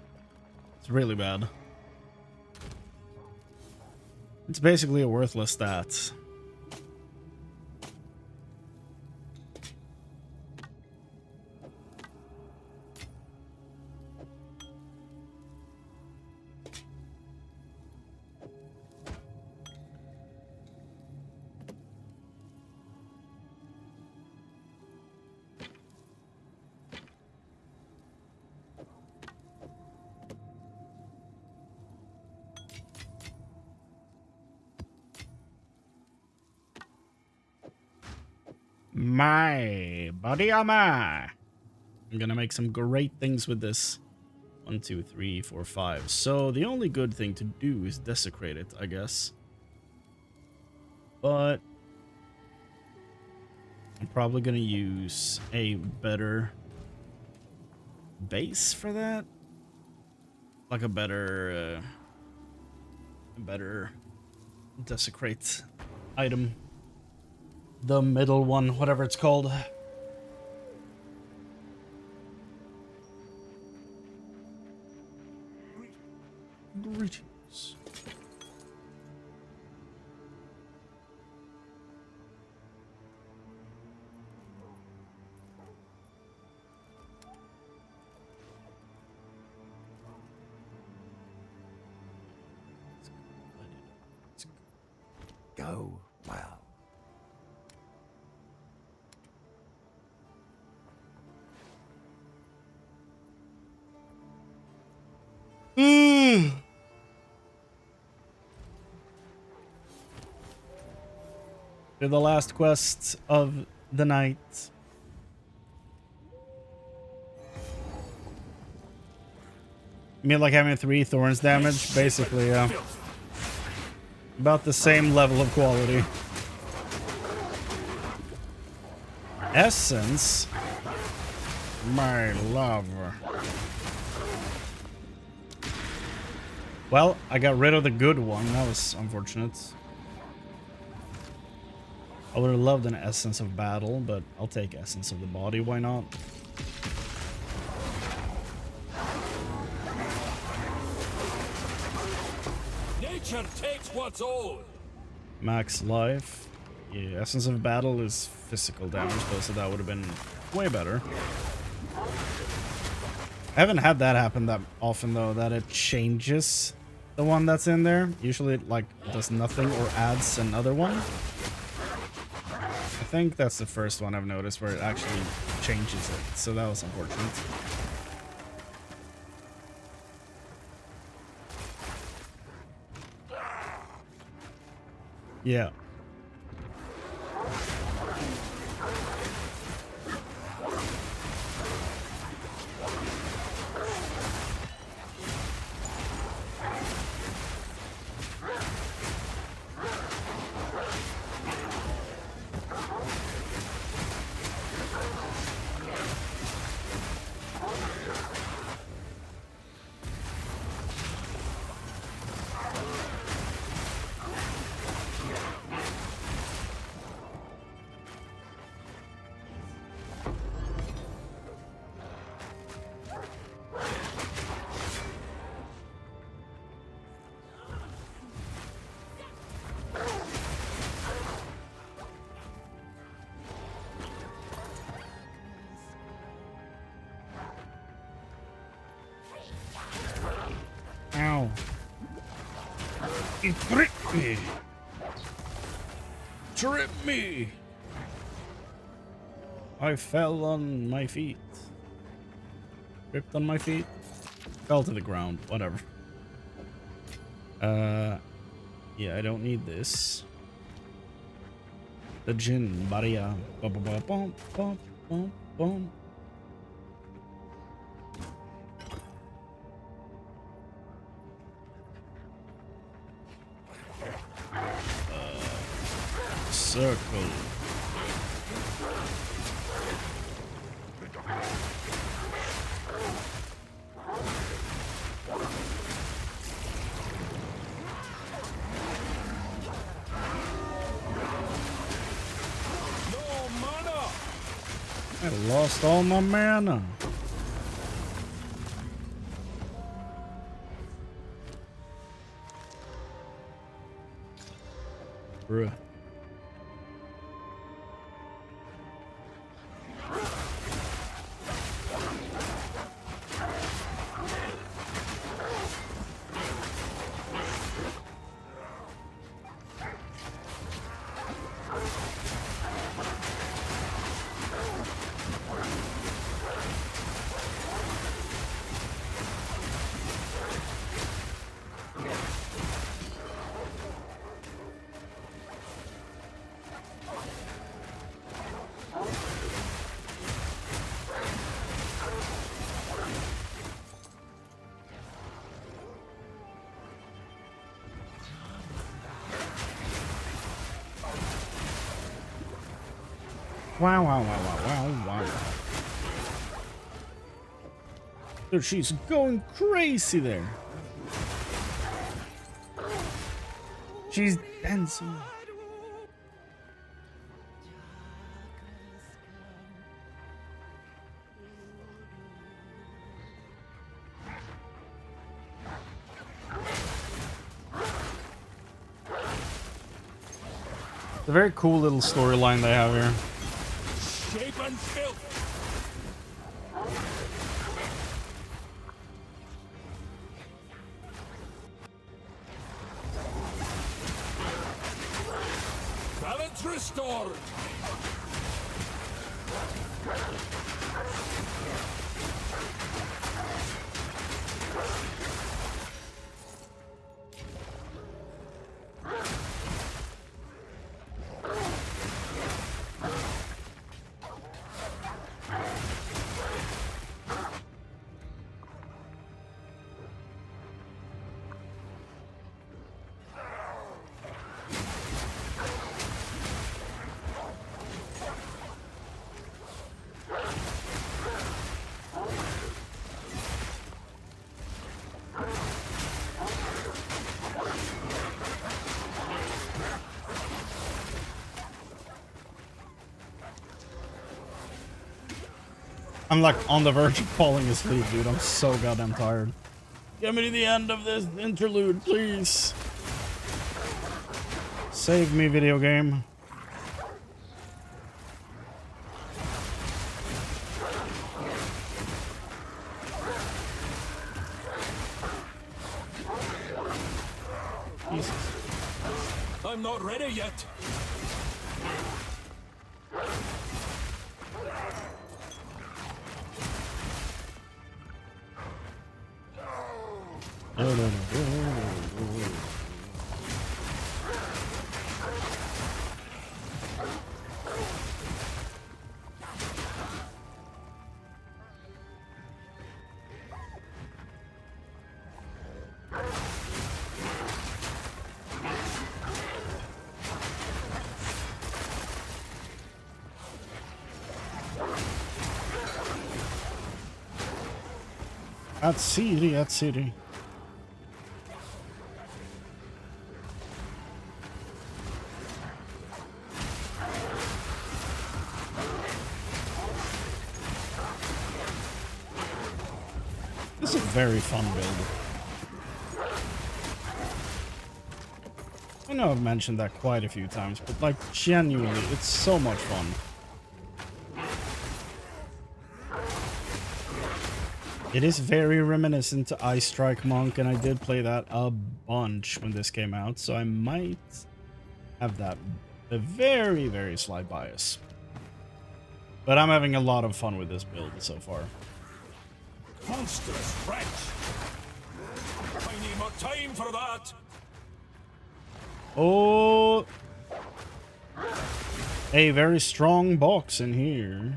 It's really bad. It's basically a worthless stat. My body armor. I'm gonna make some great things with this. 1, 2, 3, 4, 5. So the only good thing to do is desecrate it, I guess. But I'm probably gonna use a better base for that. Like a better desecrate item. The middle one, whatever it's called. Greetings. Go well. To the last quest of the night. I mean, like having 3 thorns damage, basically, yeah. About the same level of quality. Essence? My love. Well, I got rid of the good one. That was unfortunate. I would have loved an Essence of Battle, but I'll take Essence of the Body. Why not? Nature takes what's old. Max life. Yeah, Essence of Battle is physical damage, though, so that would have been way better. I haven't had that happen that often, though, that it changes the one that's in there. Usually it, like, does nothing or adds another one. I think that's the first one I've noticed where it actually changes it, so that was unfortunate. Yeah. Ow. It tripped me. Tripped me. I fell on my feet. Tripped on my feet. Fell to the ground. Whatever. Yeah, I don't need this. The Jinn Barrier. Bum, bum, bum, bum, bum, bum, bum. Circle. I lost all my mana. Bruh. Wow, wow, wow, wow, wow, wow. Dude, she's going crazy there. She's dancing. It's a very cool little storyline they have here. Shape and filth. Balance restored. I'm like on the verge of falling asleep, dude. I'm so goddamn tired. Get me to the end of this interlude, please. Save me, video game. Jesus. I'm not ready yet. At Siri, at Siri. This is a very fun build. I know I've mentioned that quite a few times, but like genuinely, it's so much fun. It is very reminiscent to Ice Strike Monk, and I did play that a bunch when this came out, so I might have that a very, very slight bias. But I'm having a lot of fun with this build so far. Monstrous wretch! I need more time for that! Oh! A very strong box in here.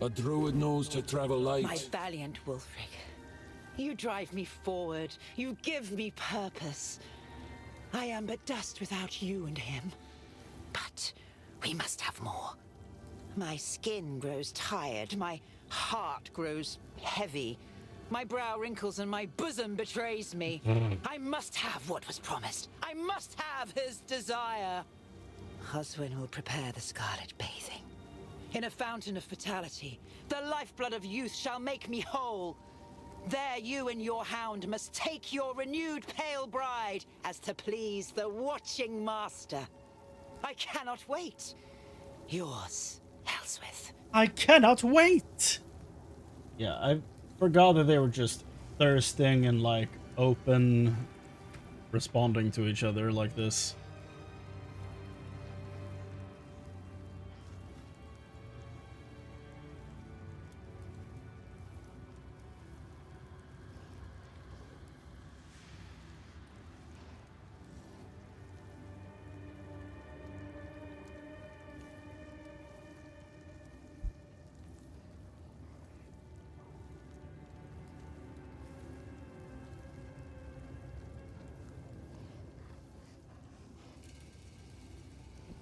A druid knows to travel light. My valiant Wulfric, you drive me forward. You give me purpose. I am but dust without you and him. But we must have more. My skin grows tired. My heart grows heavy. My brow wrinkles and my bosom betrays me. I must have what was promised. I must have his desire. Oswin will prepare the scarlet bathing. In a fountain of fatality, the lifeblood of youth shall make me whole. There you and your hound must take your renewed pale bride, as to please the watching master. I cannot wait. Yours, Elswith. I cannot wait! Yeah, I forgot that they were just thirsting and, like, open, responding to each other like this.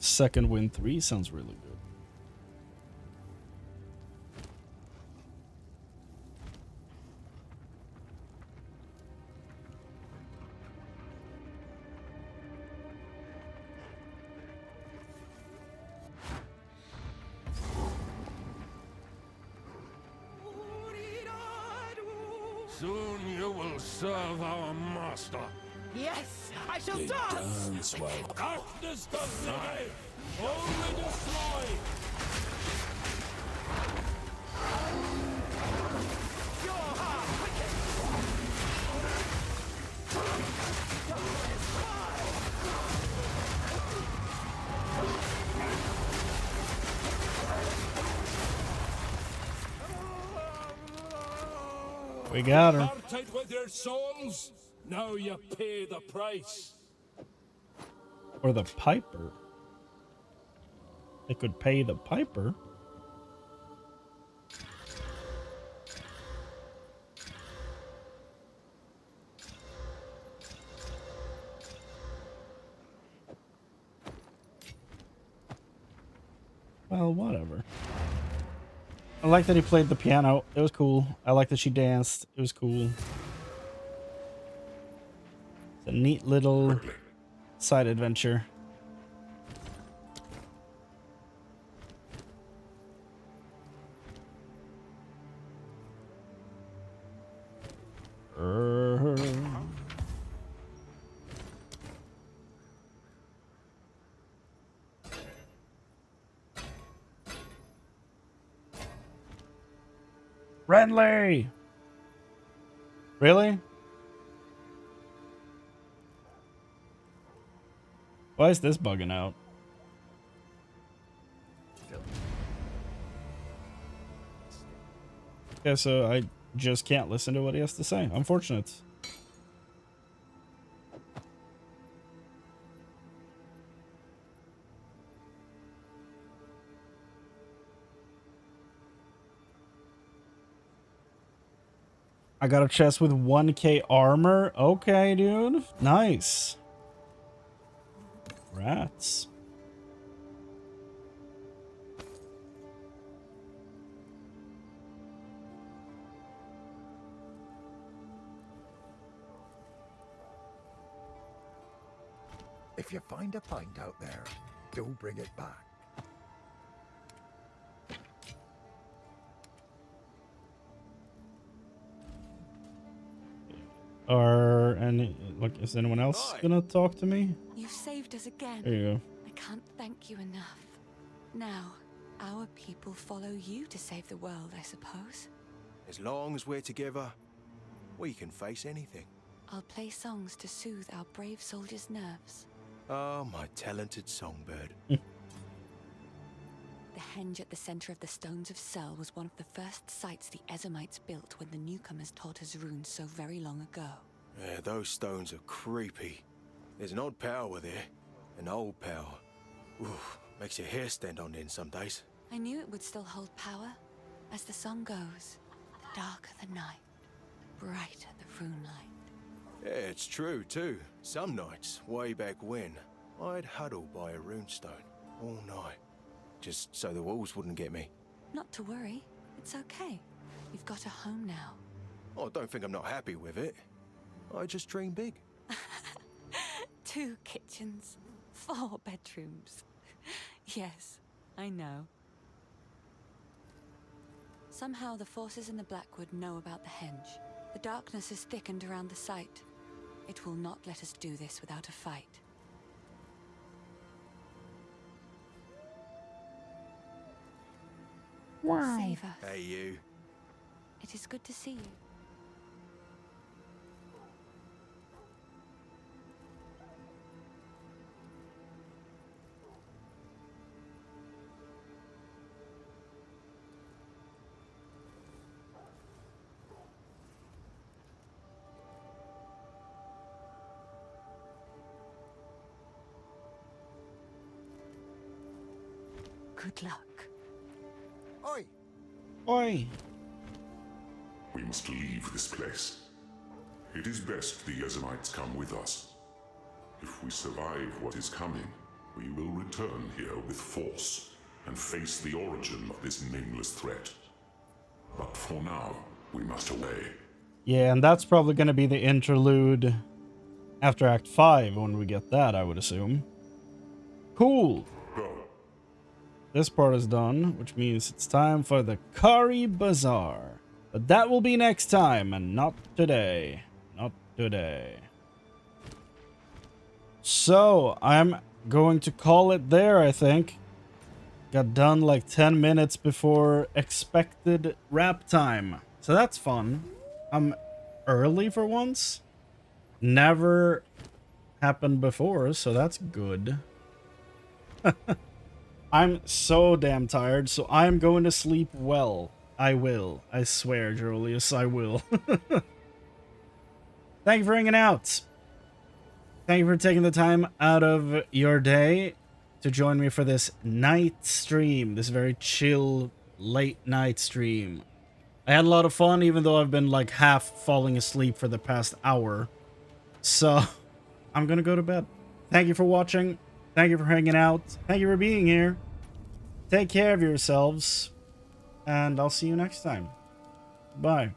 Second Wind 3 sounds really good. Soon you will serve our master. Yes, I shall They dance. dance while Darkness does not only destroy. Your heart wicked. We got her. Parted with your souls. Now you pay the price. Or the Piper. They could pay the Piper. Well, whatever. I like that he played the piano. It was cool. I like that she danced. It was cool. It's a neat little side adventure. Renly! Really? Why is this bugging out? Okay, so I just can't listen to what he has to say. Unfortunate. I got a chest with 1k armor. Okay, dude. Nice. Rats. If you find a pint out there, do bring it back. Look, is anyone else gonna talk to me? You've saved us again. There you go. I can't thank you enough. Now, our people follow you to save the world, I suppose. As long as we're together, we can face anything. I'll play songs to soothe our brave soldiers' nerves. Oh, my talented songbird. The henge at the center of the Stones of Sel was one of the first sites the Ezamites built when the newcomers taught us runes so very long ago. Yeah, those stones are creepy. There's an odd power there. An old power. Ooh, makes your hair stand on end some days. I knew it would still hold power. As the song goes, the darker the night, brighter the rune light. Yeah, it's true too. Some nights, way back when, I'd huddle by a runestone all night, just so the wolves wouldn't get me. Not to worry, it's okay. You've got a home now. Oh, don't think I'm not happy with it. I just dream big. 2 kitchens, 4 bedrooms. Yes, I know. Somehow the forces in the Blackwood know about the henge. The darkness has thickened around the site. It will not let us do this without a fight. Wow. Savor. Hey, you. It is good to see you. Good luck. Oi! Oi! We must leave this place. It is best the Yezamites come with us. If we survive what is coming, we will return here with force and face the origin of this nameless threat. But for now, we must away. Yeah, and that's probably going to be the interlude after Act 5 when we get that, I would assume. Cool. Go. This part is done, which means it's time for the Kari Bazaar. But that will be next time, and not today. Not today. So, I'm going to call it there, I think. Got done like 10 minutes before expected wrap time. So that's fun. I'm early for once. Never happened before, so that's good. I'm so damn tired, so I'm going to sleep well. I will. I swear, Julius, I will. Thank you for hanging out. Thank you for taking the time out of your day to join me for this night stream. This very chill, late night stream. I had a lot of fun, even though I've been like half falling asleep for the past hour. So, I'm gonna go to bed. Thank you for watching. Thank you for hanging out. Thank you for being here. Take care of yourselves. And I'll see you next time. Bye.